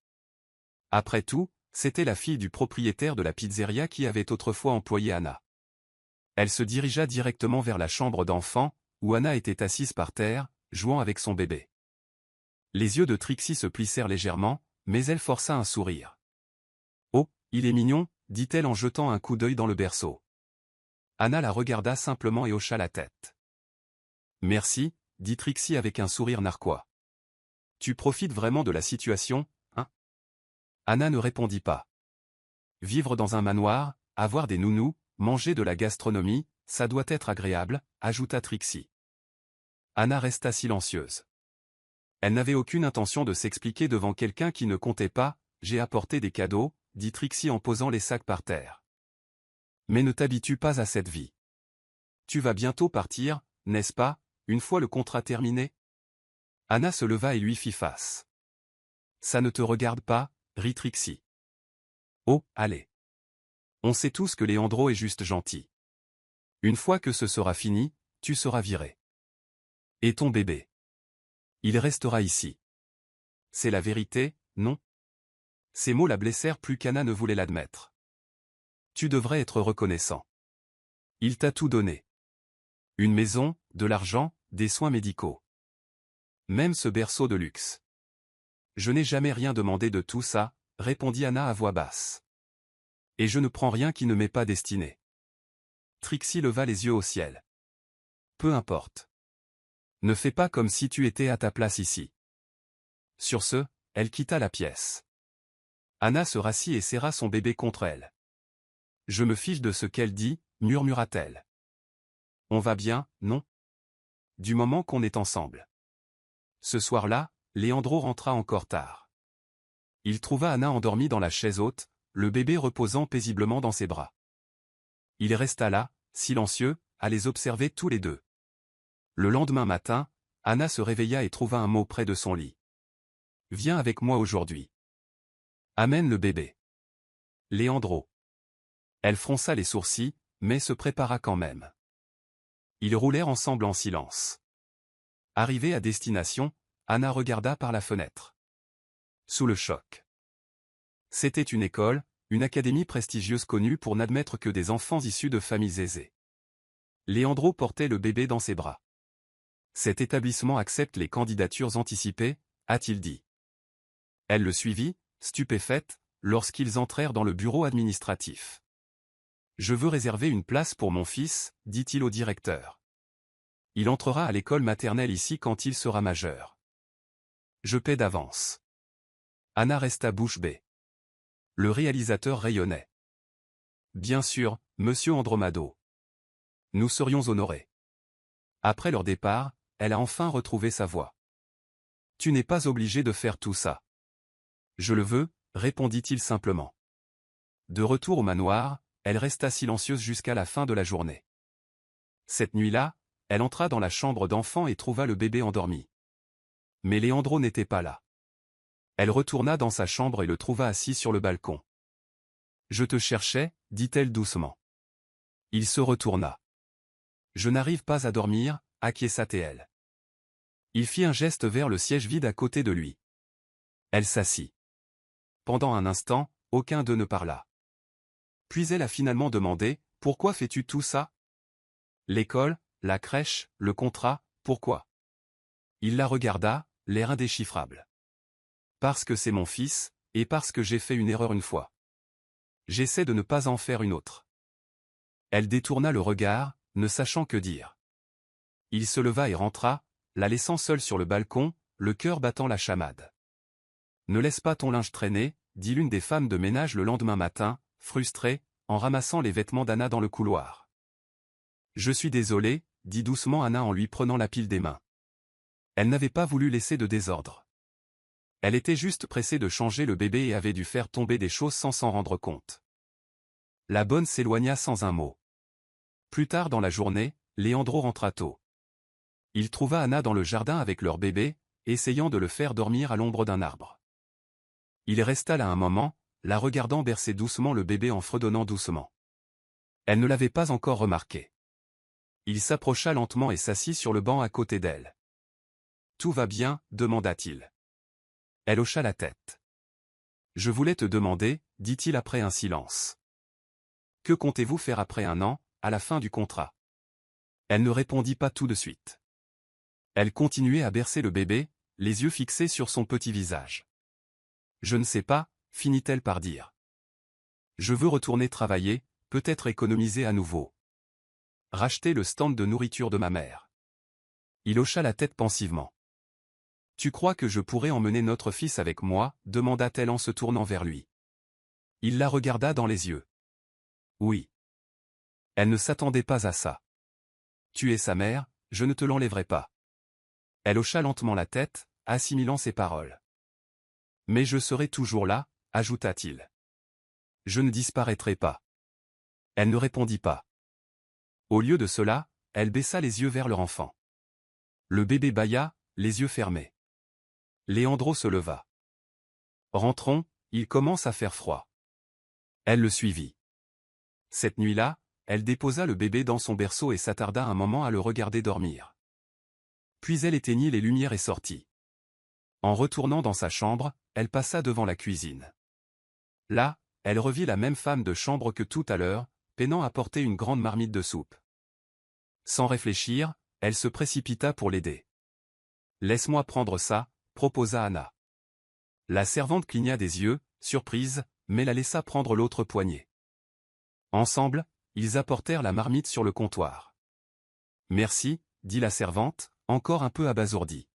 Après tout, c'était la fille du propriétaire de la pizzeria qui avait autrefois employé Anna. Elle se dirigea directement vers la chambre d'enfant, où Anna était assise par terre, jouant avec son bébé. Les yeux de Trixie se plissèrent légèrement, mais elle força un sourire. « Oh, il est mignon » dit-elle en jetant un coup d'œil dans le berceau. Anna la regarda simplement et hocha la tête. « Merci » dit Trixie avec un sourire narquois. « Tu profites vraiment de la situation, hein ?» Anna ne répondit pas. Vivre dans un manoir, avoir des nounous, manger de la gastronomie, ça doit être agréable, ajouta Trixie. Anna resta silencieuse. Elle n'avait aucune intention de s'expliquer devant quelqu'un qui ne comptait pas. « J'ai apporté des cadeaux » dit Trixie en posant les sacs par terre. « Mais ne t'habitue pas à cette vie. Tu vas bientôt partir, n'est-ce pas, une fois le contrat terminé ?» Anna se leva et lui fit face. « Ça ne te regarde pas » rit Trixie. « Oh, allez. On sait tous que Leandro est juste gentil. Une fois que ce sera fini, tu seras viré. Et ton bébé? Il restera ici. C'est la vérité, non? Ces mots la blessèrent plus qu'Anna ne voulait l'admettre. Tu devrais être reconnaissant. Il t'a tout donné. Une maison, de l'argent, des soins médicaux. Même ce berceau de luxe. Je n'ai jamais rien demandé de tout ça, répondit Anna à voix basse. Et je ne prends rien qui ne m'est pas destiné. Trixie leva les yeux au ciel. Peu importe. Ne fais pas comme si tu étais à ta place ici. Sur ce, elle quitta la pièce. Anna se rassit et serra son bébé contre elle. Je me fiche de ce qu'elle dit, murmura-t-elle. On va bien, non? Du moment qu'on est ensemble. Ce soir-là, Leandro rentra encore tard. Il trouva Anna endormie dans la chaise haute, le bébé reposant paisiblement dans ses bras. Il resta là, silencieux, à les observer tous les deux. Le lendemain matin, Anna se réveilla et trouva un mot près de son lit. Viens avec moi aujourd'hui. Amène le bébé. Leandro. Elle fronça les sourcils, mais se prépara quand même. Ils roulèrent ensemble en silence. Arrivée à destination, Anna regarda par la fenêtre. Sous le choc. C'était une école, une académie prestigieuse connue pour n'admettre que des enfants issus de familles aisées. Leandro portait le bébé dans ses bras. Cet établissement accepte les candidatures anticipées, a-t-il dit. Elle le suivit, stupéfaite, lorsqu'ils entrèrent dans le bureau administratif. Je veux réserver une place pour mon fils, dit-il au directeur. Il entrera à l'école maternelle ici quand il sera majeur. Je paie d'avance. Anna resta bouche bée. Le réalisateur rayonnait. Bien sûr, monsieur Andromado. Nous serions honorés. Après leur départ, elle a enfin retrouvé sa voix. Tu n'es pas obligé de faire tout ça. Je le veux, répondit-il simplement. De retour au manoir, elle resta silencieuse jusqu'à la fin de la journée. Cette nuit-là, elle entra dans la chambre d'enfant et trouva le bébé endormi. Mais Leandro n'était pas là. Elle retourna dans sa chambre et le trouva assis sur le balcon. Je te cherchais, dit-elle doucement. Il se retourna. Je n'arrive pas à dormir, acquiesça-t-elle. Il fit un geste vers le siège vide à côté de lui. Elle s'assit. Pendant un instant, aucun d'eux ne parla. Puis elle a finalement demandé, « Pourquoi fais-tu tout ça? L'école, la crèche, le contrat, pourquoi ?» Il la regarda, l'air indéchiffrable. « Parce que c'est mon fils, et parce que j'ai fait une erreur une fois. J'essaie de ne pas en faire une autre. » Elle détourna le regard, ne sachant que dire. Il se leva et rentra, la laissant seule sur le balcon, le cœur battant la chamade. « Ne laisse pas ton linge traîner, » dit l'une des femmes de ménage le lendemain matin, frustrée, en ramassant les vêtements d'Anna dans le couloir. « Je suis désolée, » dit doucement Anna en lui prenant la pile des mains. Elle n'avait pas voulu laisser de désordre. Elle était juste pressée de changer le bébé et avait dû faire tomber des choses sans s'en rendre compte. La bonne s'éloigna sans un mot. Plus tard dans la journée, Leandro rentra tôt. Il trouva Anna dans le jardin avec leur bébé, essayant de le faire dormir à l'ombre d'un arbre. Il resta là un moment, la regardant bercer doucement le bébé en fredonnant doucement. Elle ne l'avait pas encore remarqué. Il s'approcha lentement et s'assit sur le banc à côté d'elle. « Tout va bien ?» demanda-t-il. Elle hocha la tête. « Je voulais te demander, » dit-il après un silence. « Que comptez-vous faire après un an, à la fin du contrat ?» Elle ne répondit pas tout de suite. Elle continuait à bercer le bébé, les yeux fixés sur son petit visage. « Je ne sais pas, » finit-elle par dire. « Je veux retourner travailler, peut-être économiser à nouveau. Racheter le stand de nourriture de ma mère. » Il hocha la tête pensivement. « Tu crois que je pourrais emmener notre fils avec moi ?» demanda-t-elle en se tournant vers lui. Il la regarda dans les yeux. Oui. Elle ne s'attendait pas à ça. « Tu es sa mère, je ne te l'enlèverai pas. » Elle hocha lentement la tête, assimilant ses paroles. « Mais je serai toujours là, » ajouta-t-il. « Je ne disparaîtrai pas. » Elle ne répondit pas. Au lieu de cela, elle baissa les yeux vers leur enfant. Le bébé bâilla, les yeux fermés. Leandro se leva. « Rentrons, il commence à faire froid. » Elle le suivit. Cette nuit-là, elle déposa le bébé dans son berceau et s'attarda un moment à le regarder dormir. Puis elle éteignit les lumières et sortit. En retournant dans sa chambre, elle passa devant la cuisine. Là, elle revit la même femme de chambre que tout à l'heure, peinant à porter une grande marmite de soupe. Sans réfléchir, elle se précipita pour l'aider. « Laisse-moi prendre ça », proposa Anna. La servante cligna des yeux, surprise, mais la laissa prendre l'autre poignée. Ensemble, ils apportèrent la marmite sur le comptoir. « Merci », dit la servante, encore un peu abasourdie.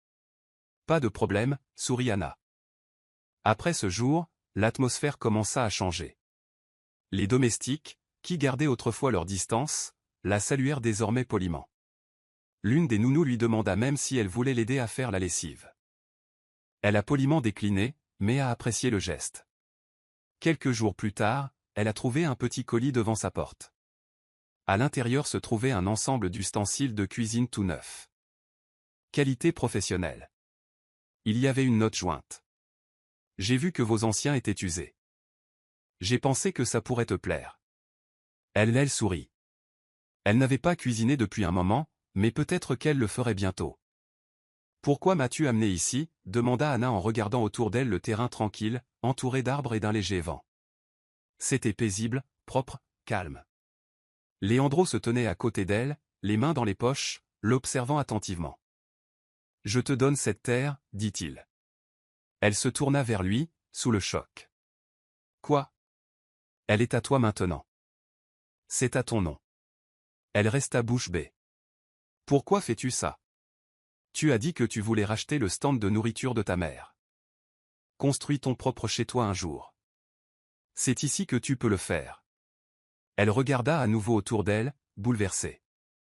« Pas de problème », sourit Anna. Après ce jour, l'atmosphère commença à changer. Les domestiques, qui gardaient autrefois leur distance, la saluèrent désormais poliment. L'une des nounous lui demanda même si elle voulait l'aider à faire la lessive. Elle a poliment décliné, mais a apprécié le geste. Quelques jours plus tard, elle a trouvé un petit colis devant sa porte. À l'intérieur se trouvait un ensemble d'ustensiles de cuisine tout neuf. Qualité professionnelle. Il y avait une note jointe. J'ai vu que vos anciens étaient usés. J'ai pensé que ça pourrait te plaire. Elle sourit. Elle n'avait pas cuisiné depuis un moment, mais peut-être qu'elle le ferait bientôt. « Pourquoi m'as-tu amené ici ?» demanda Anna en regardant autour d'elle le terrain tranquille, entouré d'arbres et d'un léger vent. C'était paisible, propre, calme. Leandro se tenait à côté d'elle, les mains dans les poches, l'observant attentivement. « Je te donne cette terre, dit-il. » Elle se tourna vers lui, sous le choc. « Quoi ? Elle est à toi maintenant. C'est à ton nom. » Elle resta bouche bée. « Pourquoi fais-tu ça ? Tu as dit que tu voulais racheter le stand de nourriture de ta mère. Construis ton propre chez toi un jour. C'est ici que tu peux le faire. » Elle regarda à nouveau autour d'elle, bouleversée.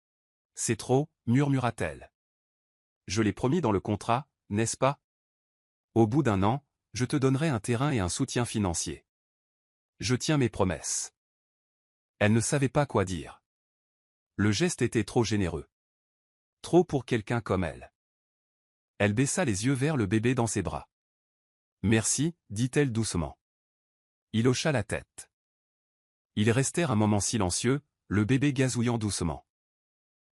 « C'est trop, murmura-t-elle. Je l'ai promis dans le contrat, n'est-ce pas ? Au bout d'1 an, je te donnerai un terrain et un soutien financier. Je tiens mes promesses. » Elle ne savait pas quoi dire. Le geste était trop généreux. Trop pour quelqu'un comme elle. Elle baissa les yeux vers le bébé dans ses bras. « Merci, dit-elle doucement. » Il hocha la tête. Ils restèrent un moment silencieux, le bébé gazouillant doucement.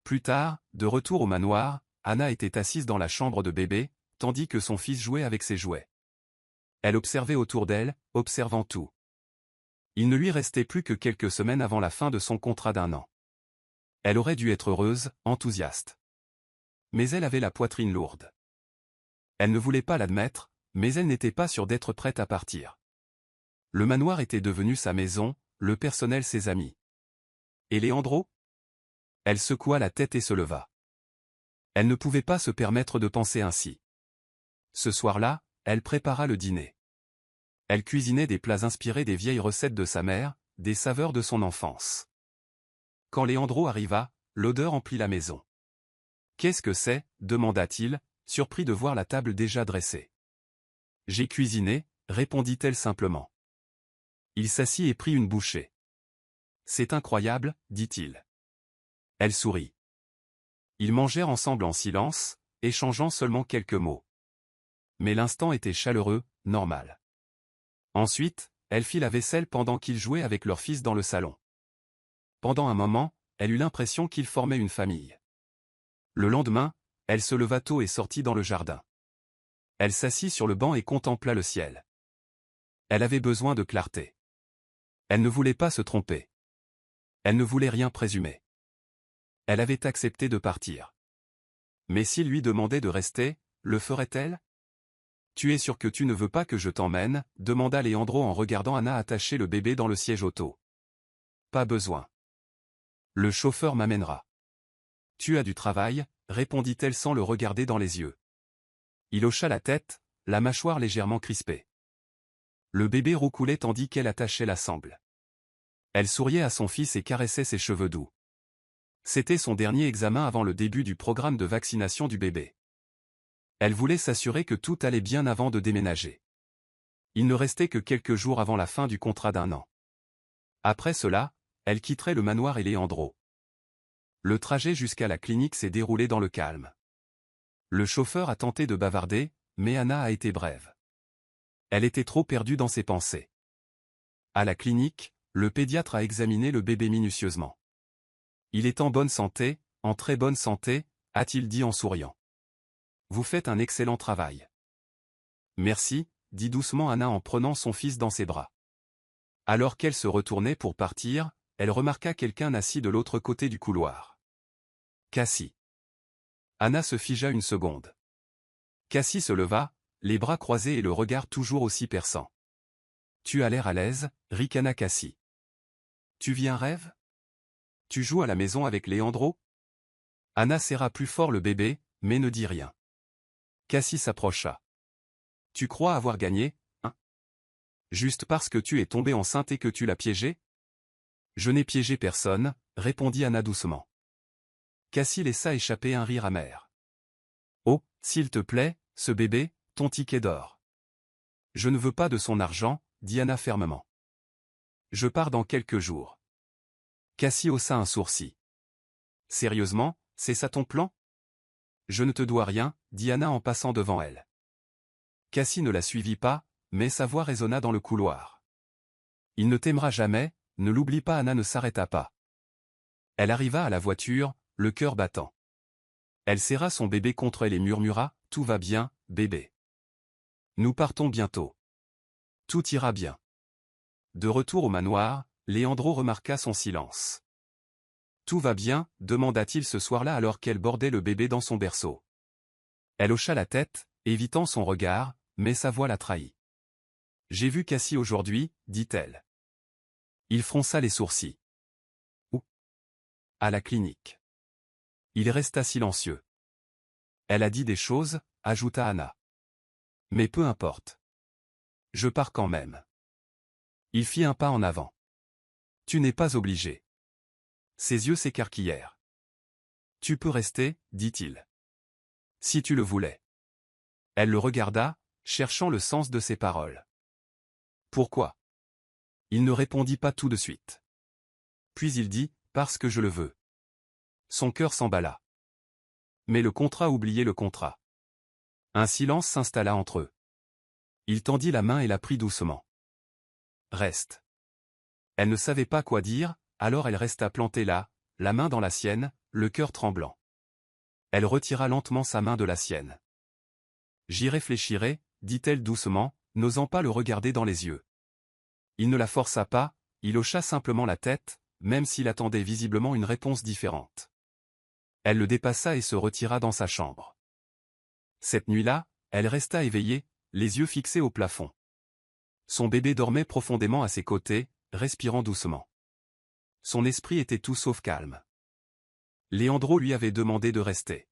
Plus tard, de retour au manoir, Anna était assise dans la chambre de bébé, tandis que son fils jouait avec ses jouets. Elle observait autour d'elle, observant tout. Il ne lui restait plus que quelques semaines avant la fin de son contrat d'1 an. Elle aurait dû être heureuse, enthousiaste. Mais elle avait la poitrine lourde. Elle ne voulait pas l'admettre, mais elle n'était pas sûre d'être prête à partir. Le manoir était devenu sa maison, le personnel ses amis. Et Leandro ? Elle secoua la tête et se leva. Elle ne pouvait pas se permettre de penser ainsi. Ce soir-là, elle prépara le dîner. Elle cuisinait des plats inspirés des vieilles recettes de sa mère, des saveurs de son enfance. Quand Leandro arriva, l'odeur emplit la maison. « Qu'est-ce que c'est ? demanda-t-il, surpris de voir la table déjà dressée. « J'ai cuisiné, répondit-elle simplement. Il s'assit et prit une bouchée. « C'est incroyable, dit-il. » Elle sourit. Ils mangèrent ensemble en silence, échangeant seulement quelques mots. Mais l'instant était chaleureux, normal. Ensuite, elle fit la vaisselle pendant qu'ils jouaient avec leur fils dans le salon. Pendant un moment, elle eut l'impression qu'ils formaient une famille. Le lendemain, elle se leva tôt et sortit dans le jardin. Elle s'assit sur le banc et contempla le ciel. Elle avait besoin de clarté. Elle ne voulait pas se tromper. Elle ne voulait rien présumer. Elle avait accepté de partir. Mais s'il lui demandait de rester, le ferait-elle ? « Tu es sûr que tu ne veux pas que je t'emmène » demanda Leandro en regardant Anna attacher le bébé dans le siège auto. « Pas besoin. Le chauffeur m'amènera. »« Tu as du travail » répondit-elle sans le regarder dans les yeux. Il hocha la tête, la mâchoire légèrement crispée. Le bébé roucoulait tandis qu'elle attachait la sangle. Elle souriait à son fils et caressait ses cheveux doux. C'était son dernier examen avant le début du programme de vaccination du bébé. Elle voulait s'assurer que tout allait bien avant de déménager. Il ne restait que quelques jours avant la fin du contrat d'1 an. Après cela, elle quitterait le manoir et Leandro. Le trajet jusqu'à la clinique s'est déroulé dans le calme. Le chauffeur a tenté de bavarder, mais Anna a été brève. Elle était trop perdue dans ses pensées. À la clinique, le pédiatre a examiné le bébé minutieusement. Il est en bonne santé, en très bonne santé, a-t-il dit en souriant. Vous faites un excellent travail. Merci, dit doucement Anna en prenant son fils dans ses bras. Alors qu'elle se retournait pour partir, elle remarqua quelqu'un assis de l'autre côté du couloir. Cassie. Anna se figea une seconde. Cassie se leva, les bras croisés et le regard toujours aussi perçant. Tu as l'air à l'aise, ricana Cassie. Tu vis un rêve? Tu joues à la maison avec Leandro? Anna serra plus fort le bébé, mais ne dit rien. Cassie s'approcha. Tu crois avoir gagné, hein? Juste parce que tu es tombée enceinte et que tu l'as piégé? Je n'ai piégé personne, répondit Anna doucement. Cassie laissa échapper un rire amer. Oh, s'il te plaît, ce bébé, ton ticket d'or. Je ne veux pas de son argent, dit Anna fermement. Je pars dans quelques jours. Cassie haussa un sourcil. Sérieusement, c'est ça ton plan? Je ne te dois rien, dit Anna en passant devant elle. Cassie ne la suivit pas, mais sa voix résonna dans le couloir. Il ne t'aimera jamais, ne l'oublie pas. Anna ne s'arrêta pas. Elle arriva à la voiture, le cœur battant. Elle serra son bébé contre elle et murmura, tout va bien, bébé. Nous partons bientôt. Tout ira bien. De retour au manoir, Leandro remarqua son silence. Tout va bien, demanda-t-il ce soir-là alors qu'elle bordait le bébé dans son berceau. Elle hocha la tête, évitant son regard, mais sa voix la trahit. J'ai vu Cassie aujourd'hui, dit-elle. Il fronça les sourcils. Où? À la clinique. Il resta silencieux. Elle a dit des choses, ajouta Anna. Mais peu importe. Je pars quand même. Il fit un pas en avant. Tu n'es pas obligé. Ses yeux s'écarquillèrent. Tu peux rester, dit-il. Si tu le voulais. Elle le regarda, cherchant le sens de ses paroles. Pourquoi? Il ne répondit pas tout de suite. Puis il dit, parce que je le veux. Son cœur s'emballa. Mais le contrat oubliait le contrat. Un silence s'installa entre eux. Il tendit la main et la prit doucement. Reste. Elle ne savait pas quoi dire, alors elle resta plantée là, la main dans la sienne, le cœur tremblant. Elle retira lentement sa main de la sienne. J'y réfléchirai, dit-elle doucement, n'osant pas le regarder dans les yeux. Il ne la força pas, il hocha simplement la tête, même s'il attendait visiblement une réponse différente. Elle le dépassa et se retira dans sa chambre. Cette nuit-là, elle resta éveillée, les yeux fixés au plafond. Son bébé dormait profondément à ses côtés, respirant doucement. Son esprit était tout sauf calme. Leandro lui avait demandé de rester.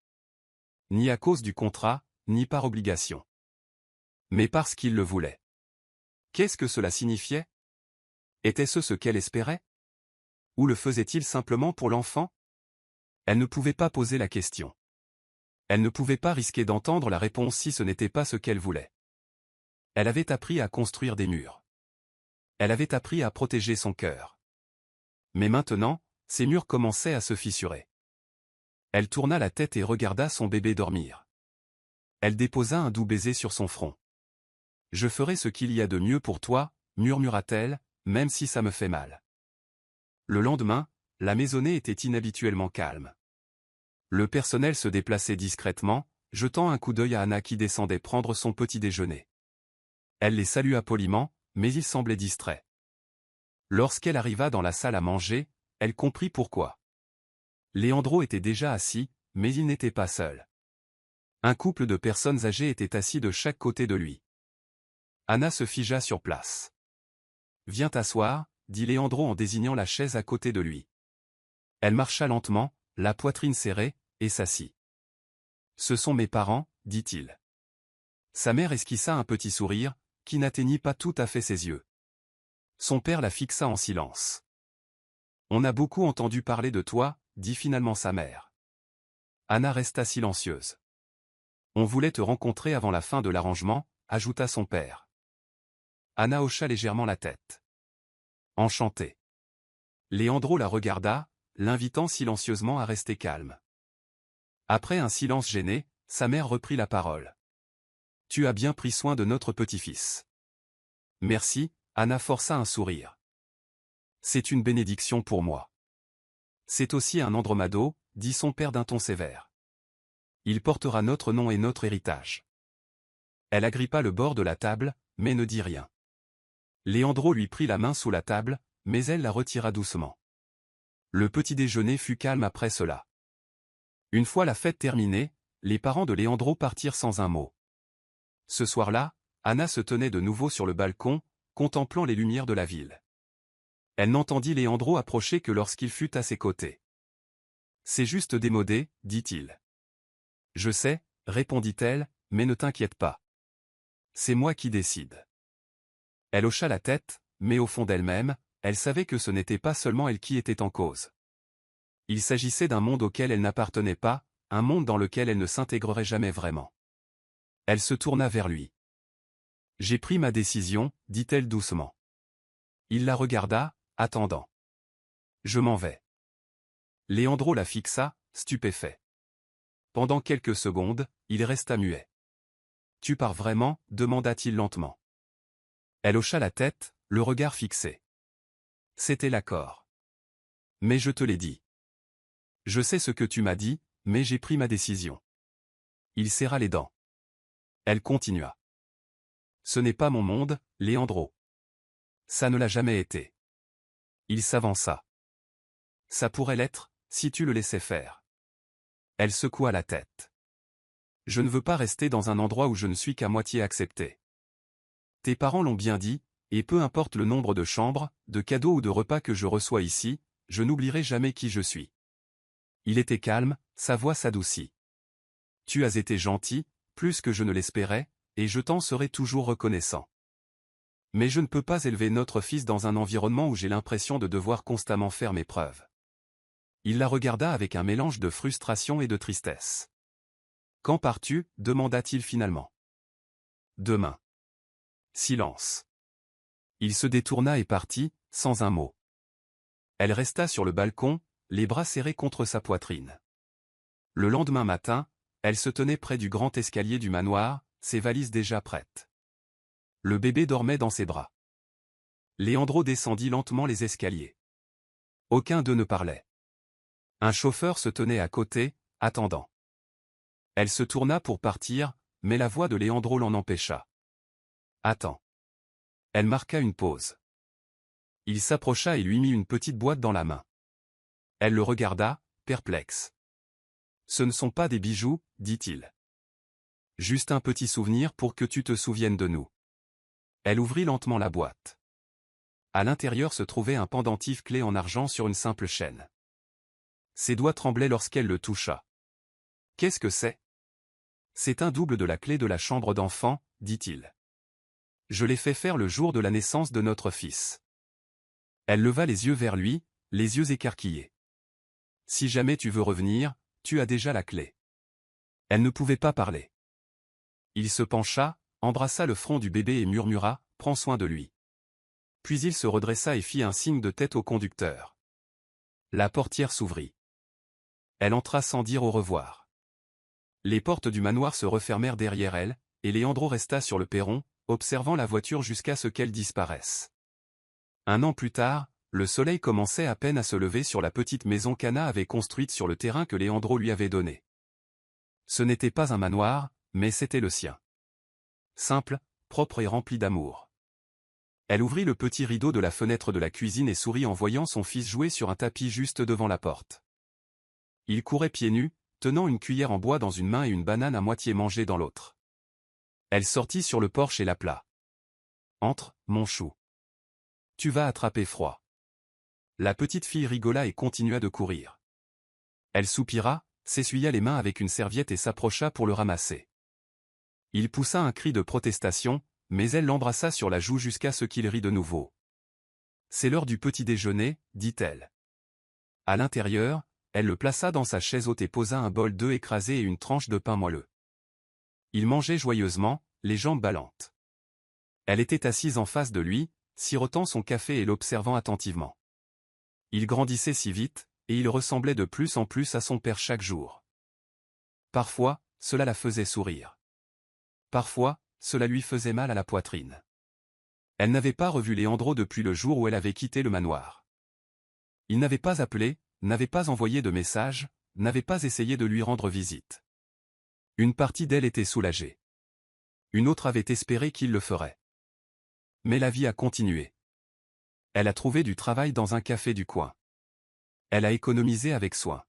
Ni à cause du contrat, ni par obligation. Mais parce qu'il le voulait. Qu'est-ce que cela signifiait? Était-ce ce qu'elle espérait? Ou le faisait-il simplement pour l'enfant? Elle ne pouvait pas poser la question. Elle ne pouvait pas risquer d'entendre la réponse si ce n'était pas ce qu'elle voulait. Elle avait appris à construire des murs. Elle avait appris à protéger son cœur. Mais maintenant, ces murs commençaient à se fissurer. Elle tourna la tête et regarda son bébé dormir. Elle déposa un doux baiser sur son front. « Je ferai ce qu'il y a de mieux pour toi, » murmura-t-elle, même si ça me fait mal. Le lendemain, la maisonnée était inhabituellement calme. Le personnel se déplaçait discrètement, jetant un coup d'œil à Anna qui descendait prendre son petit déjeuner. Elle les salua poliment, mais ils semblaient distraits. Lorsqu'elle arriva dans la salle à manger, elle comprit pourquoi. Leandro était déjà assis, mais il n'était pas seul. Un couple de personnes âgées était assis de chaque côté de lui. Anna se figea sur place. « Viens t'asseoir », dit Leandro en désignant la chaise à côté de lui. Elle marcha lentement, la poitrine serrée, et s'assit. « Ce sont mes parents, dit-il. » Sa mère esquissa un petit sourire, qui n'atteignit pas tout à fait ses yeux. Son père la fixa en silence. « On a beaucoup entendu parler de toi, » dit finalement sa mère. Anna resta silencieuse. « On voulait te rencontrer avant la fin de l'arrangement, » ajouta son père. Anna hocha légèrement la tête. Enchantée. Leandro la regarda, l'invitant silencieusement à rester calme. Après un silence gêné, sa mère reprit la parole. « Tu as bien pris soin de notre petit-fils. » Merci, Anna força un sourire. « C'est une bénédiction pour moi. » C'est aussi un Andromado, dit son père d'un ton sévère. Il portera notre nom et notre héritage. Elle agrippa le bord de la table, mais ne dit rien. Léandro lui prit la main sous la table, mais elle la retira doucement. Le petit déjeuner fut calme après cela. Une fois la fête terminée, les parents de Léandro partirent sans un mot. Ce soir-là, Anna se tenait de nouveau sur le balcon, contemplant les lumières de la ville. Elle n'entendit Léandro approcher que lorsqu'il fut à ses côtés. « C'est juste démodé, dit-il. »« Je sais, répondit-elle, mais ne t'inquiète pas. C'est moi qui décide. » Elle hocha la tête, mais au fond d'elle-même, elle savait que ce n'était pas seulement elle qui était en cause. Il s'agissait d'un monde auquel elle n'appartenait pas, un monde dans lequel elle ne s'intégrerait jamais vraiment. Elle se tourna vers lui. « J'ai pris ma décision, dit-elle doucement. » Il la regarda, attendant. « Je m'en vais. » Léandro la fixa, stupéfait. Pendant quelques secondes, il resta muet. « Tu pars vraiment » demanda-t-il lentement. Elle hocha la tête, le regard fixé. C'était l'accord. « Mais je te l'ai dit. Je sais ce que tu m'as dit, mais j'ai pris ma décision. » Il serra les dents. Elle continua. « Ce n'est pas mon monde, Léandro. Ça ne l'a jamais été. » Il s'avança. « Ça pourrait l'être, si tu le laissais faire. » Elle secoua la tête. « Je ne veux pas rester dans un endroit où je ne suis qu'à moitié acceptée. Tes parents l'ont bien dit, et peu importe le nombre de chambres, de cadeaux ou de repas que je reçois ici, je n'oublierai jamais qui je suis. » Il était calme, sa voix s'adoucit. « Tu as été gentil, plus que je ne l'espérais, et je t'en serai toujours reconnaissant. Mais je ne peux pas élever notre fils dans un environnement où j'ai l'impression de devoir constamment faire mes preuves. » Il la regarda avec un mélange de frustration et de tristesse. « Quand pars-tu » demanda-t-il finalement. « Demain. » Silence. Il se détourna et partit, sans un mot. Elle resta sur le balcon, les bras serrés contre sa poitrine. Le lendemain matin, elle se tenait près du grand escalier du manoir, ses valises déjà prêtes. Le bébé dormait dans ses bras. Léandro descendit lentement les escaliers. Aucun d'eux ne parlait. Un chauffeur se tenait à côté, attendant. Elle se tourna pour partir, mais la voix de Léandro l'en empêcha. « Attends. » Elle marqua une pause. Il s'approcha et lui mit une petite boîte dans la main. Elle le regarda, perplexe. « Ce ne sont pas des bijoux, dit-il. Juste un petit souvenir pour que tu te souviennes de nous. » Elle ouvrit lentement la boîte. À l'intérieur se trouvait un pendentif clé en argent sur une simple chaîne. Ses doigts tremblaient lorsqu'elle le toucha. « Qu'est-ce que c'est ? » « C'est un double de la clé de la chambre d'enfant, dit-il. Je l'ai fait faire le jour de la naissance de notre fils. » Elle leva les yeux vers lui, les yeux écarquillés. « Si jamais tu veux revenir, tu as déjà la clé. » Elle ne pouvait pas parler. Il se pencha, embrassa le front du bébé et murmura « Prends soin de lui. » Puis il se redressa et fit un signe de tête au conducteur. La portière s'ouvrit. Elle entra sans dire au revoir. Les portes du manoir se refermèrent derrière elle, et Léandro resta sur le perron, observant la voiture jusqu'à ce qu'elle disparaisse. Un an plus tard, le soleil commençait à peine à se lever sur la petite maison qu'Anna avait construite sur le terrain que Léandro lui avait donné. Ce n'était pas un manoir, mais c'était le sien. Simple, propre et rempli d'amour. Elle ouvrit le petit rideau de la fenêtre de la cuisine et sourit en voyant son fils jouer sur un tapis juste devant la porte. Il courait pieds nus, tenant une cuillère en bois dans une main et une banane à moitié mangée dans l'autre. Elle sortit sur le porche et l'appela. « Entre, mon chou. Tu vas attraper froid. » La petite fille rigola et continua de courir. Elle soupira, s'essuya les mains avec une serviette et s'approcha pour le ramasser. Il poussa un cri de protestation, mais elle l'embrassa sur la joue jusqu'à ce qu'il rit de nouveau. « C'est l'heure du petit déjeuner, dit-elle. » À l'intérieur, elle le plaça dans sa chaise haute et posa un bol d'œufs écrasés et une tranche de pain moelleux. Il mangeait joyeusement, les jambes ballantes. Elle était assise en face de lui, sirotant son café et l'observant attentivement. Il grandissait si vite, et il ressemblait de plus en plus à son père chaque jour. Parfois, cela la faisait sourire. Parfois, cela lui faisait mal à la poitrine. Elle n'avait pas revu Léandro depuis le jour où elle avait quitté le manoir. Il n'avait pas appelé, n'avait pas envoyé de message, n'avait pas essayé de lui rendre visite. Une partie d'elle était soulagée. Une autre avait espéré qu'il le ferait. Mais la vie a continué. Elle a trouvé du travail dans un café du coin. Elle a économisé avec soin.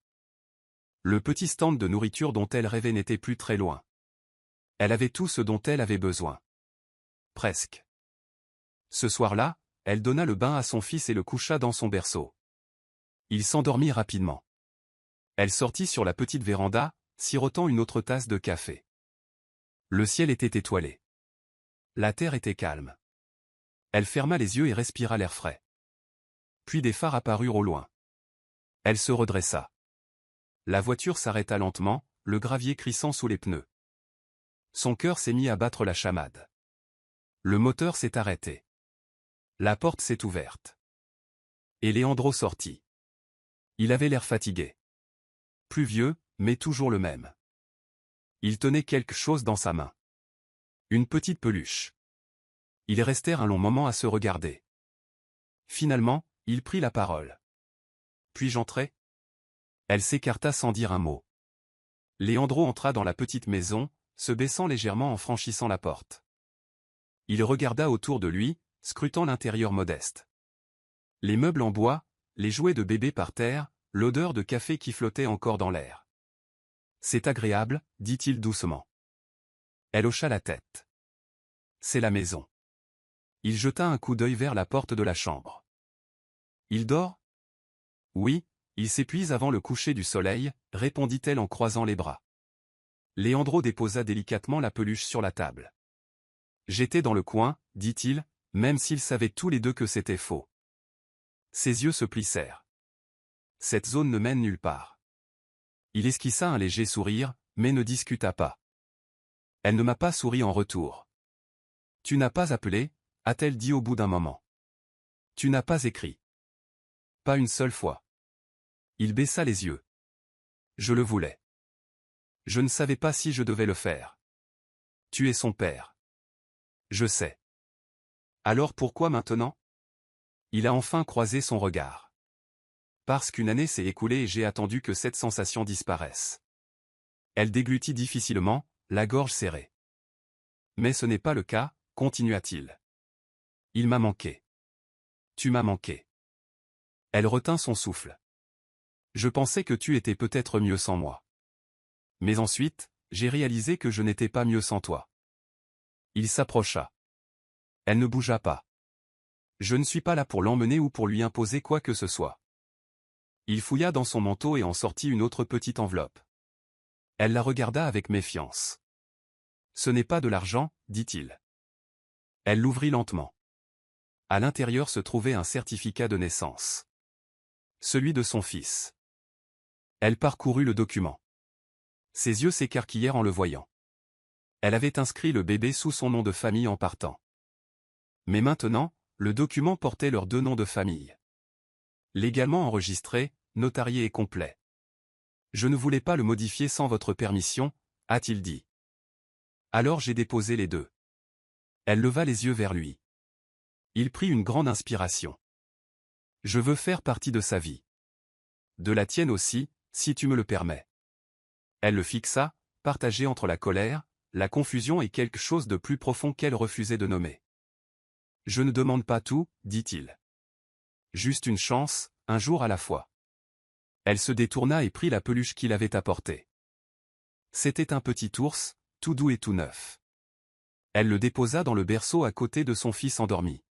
Le petit stand de nourriture dont elle rêvait n'était plus très loin. Elle avait tout ce dont elle avait besoin. Presque. Ce soir-là, elle donna le bain à son fils et le coucha dans son berceau. Il s'endormit rapidement. Elle sortit sur la petite véranda, sirotant une autre tasse de café. Le ciel était étoilé. La terre était calme. Elle ferma les yeux et respira l'air frais. Puis des phares apparurent au loin. Elle se redressa. La voiture s'arrêta lentement, le gravier crissant sous les pneus. Son cœur s'est mis à battre la chamade. Le moteur s'est arrêté. La porte s'est ouverte. Et Leandro sortit. Il avait l'air fatigué. Plus vieux, mais toujours le même. Il tenait quelque chose dans sa main. Une petite peluche. Ils restèrent un long moment à se regarder. Finalement, il prit la parole. Puis-je entrer ? Elle s'écarta sans dire un mot. Leandro entra dans la petite maison, se baissant légèrement en franchissant la porte. Il regarda autour de lui, scrutant l'intérieur modeste. Les meubles en bois, les jouets de bébé par terre, l'odeur de café qui flottait encore dans l'air. « C'est agréable, dit-il doucement. Elle hocha la tête. C'est la maison. Il jeta un coup d'œil vers la porte de la chambre. Il dort ? Oui, il s'épuise avant le coucher du soleil, répondit-elle en croisant les bras. Leandro déposa délicatement la peluche sur la table. J'étais dans le coin, dit-il, même s'ils savaient tous les deux que c'était faux. Ses yeux se plissèrent. Cette zone ne mène nulle part. Il esquissa un léger sourire, mais ne discuta pas. Elle ne m'a pas souri en retour. Tu n'as pas appelé, a-t-elle dit au bout d'un moment. Tu n'as pas écrit. Pas une seule fois. Il baissa les yeux. Je le voulais. Je ne savais pas si je devais le faire. Tu es son père. Je sais. Alors pourquoi maintenant ? Il a enfin croisé son regard. Parce qu'une année s'est écoulée et j'ai attendu que cette sensation disparaisse. Elle déglutit difficilement, la gorge serrée. Mais ce n'est pas le cas, continua-t-il. Il m'a manqué. Tu m'as manqué. Elle retint son souffle. Je pensais que tu étais peut-être mieux sans moi. Mais ensuite, j'ai réalisé que je n'étais pas mieux sans toi. Il s'approcha. Elle ne bougea pas. Je ne suis pas là pour l'emmener ou pour lui imposer quoi que ce soit. Il fouilla dans son manteau et en sortit une autre petite enveloppe. Elle la regarda avec méfiance. Ce n'est pas de l'argent, dit-il. Elle l'ouvrit lentement. À l'intérieur se trouvait un certificat de naissance. Celui de son fils. Elle parcourut le document. Ses yeux s'écarquillèrent en le voyant. Elle avait inscrit le bébé sous son nom de famille en partant. Mais maintenant, le document portait leurs deux noms de famille. Légalement enregistré, notarié et complet. Je ne voulais pas le modifier sans votre permission, a-t-il dit. Alors j'ai déposé les deux. Elle leva les yeux vers lui. Il prit une grande inspiration. Je veux faire partie de sa vie. De la tienne aussi, si tu me le permets. Elle le fixa, partagée entre la colère, la confusion et quelque chose de plus profond qu'elle refusait de nommer. Je ne demande pas tout, dit-il. Juste une chance, un jour à la fois. Elle se détourna et prit la peluche qu'il avait apportée. C'était un petit ours, tout doux et tout neuf. Elle le déposa dans le berceau à côté de son fils endormi.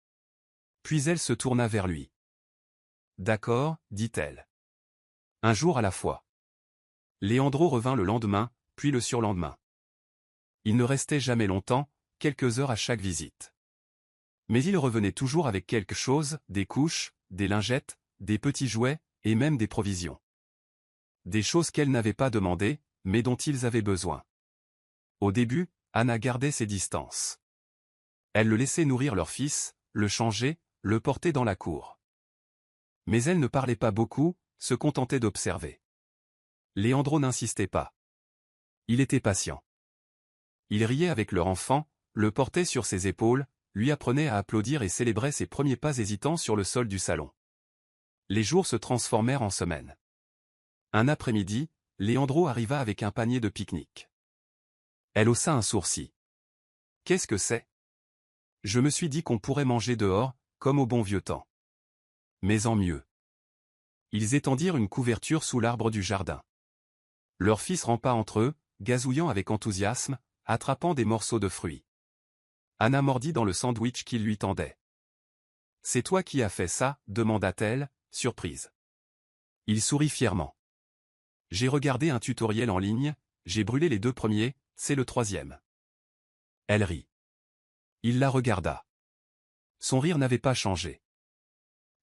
Puis elle se tourna vers lui. D'accord, dit-elle. Un jour à la fois. Leandro revint le lendemain, puis le surlendemain. Il ne restait jamais longtemps, quelques heures à chaque visite. Mais il revenait toujours avec quelque chose, des couches, des lingettes, des petits jouets, et même des provisions. Des choses qu'elle n'avait pas demandées, mais dont ils avaient besoin. Au début, Anna gardait ses distances. Elle le laissait nourrir leur fils, le changer, le porter dans la cour. Mais elle ne parlait pas beaucoup, se contentait d'observer. Leandro n'insistait pas. Il était patient. Il riait avec leur enfant, le portait sur ses épaules, lui apprenait à applaudir et célébrait ses premiers pas hésitants sur le sol du salon. Les jours se transformèrent en semaines. Un après-midi, Leandro arriva avec un panier de pique-nique. Elle haussa un sourcil. Qu'est-ce que c'est? Je me suis dit qu'on pourrait manger dehors, comme au bon vieux temps. Mais en mieux. Ils étendirent une couverture sous l'arbre du jardin. Leur fils rampa entre eux, gazouillant avec enthousiasme, attrapant des morceaux de fruits. Anna mordit dans le sandwich qu'il lui tendait. « C'est toi qui as fait ça ?» demanda-t-elle, surprise. Il sourit fièrement. « J'ai regardé un tutoriel en ligne, j'ai brûlé les 2 premiers, c'est le 3e. » Elle rit. Il la regarda. Son rire n'avait pas changé.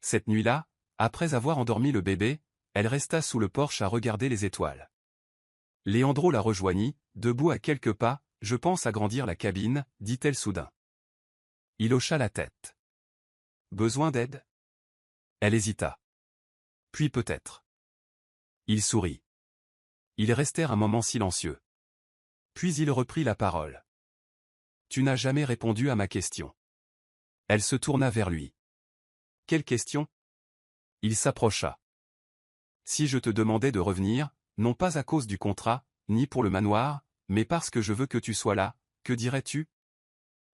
Cette nuit-là, après avoir endormi le bébé, elle resta sous le porche à regarder les étoiles. Leandro la rejoignit, debout à quelques pas. « Je pense agrandir la cabine » dit-elle soudain. Il hocha la tête. « Besoin d'aide ?» Elle hésita. Puis peut-être. Il sourit. Ils restèrent un moment silencieux. Puis il reprit la parole. « Tu n'as jamais répondu à ma question. » Elle se tourna vers lui. « Quelle question ?» Il s'approcha. « Si je te demandais de revenir, non pas à cause du contrat, ni pour le manoir, mais parce que je veux que tu sois là, que dirais-tu »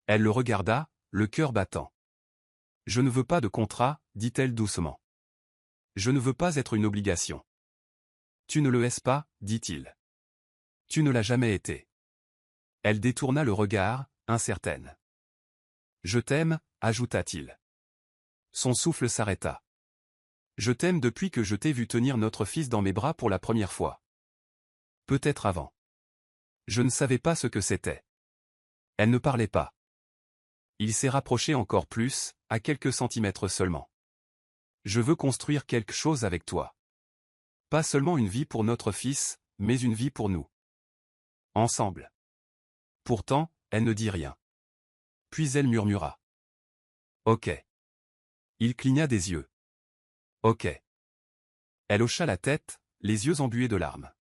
Elle le regarda, le cœur battant. « Je ne veux pas de contrat, dit-elle doucement. Je ne veux pas être une obligation. »« Tu ne le es pas, dit-il. Tu ne l'as jamais été. » Elle détourna le regard, incertaine. « Je t'aime, ajouta-t-il. Son souffle s'arrêta. « Je t'aime depuis que je t'ai vu tenir notre fils dans mes bras pour la première fois. Peut-être avant. Je ne savais pas ce que c'était. » Elle ne parlait pas. Il s'est rapproché encore plus, à quelques centimètres seulement. « Je veux construire quelque chose avec toi. Pas seulement une vie pour notre fils, mais une vie pour nous. Ensemble. » Pourtant, elle ne dit rien. Puis elle murmura. « Ok. » Il cligna des yeux. « Ok. » Elle hocha la tête, les yeux embués de larmes.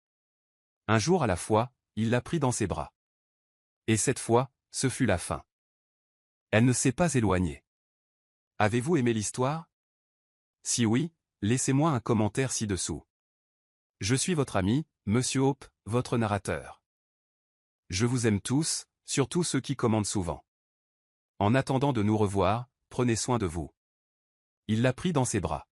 Un jour à la fois, il la prit dans ses bras. Et cette fois, ce fut la fin. Elle ne s'est pas éloignée. Avez-vous aimé l'histoire? Si oui, laissez-moi un commentaire ci-dessous. Je suis votre ami, Monsieur Hope, votre narrateur. Je vous aime tous, surtout ceux qui commentent souvent. En attendant de nous revoir, prenez soin de vous. Il la prit dans ses bras.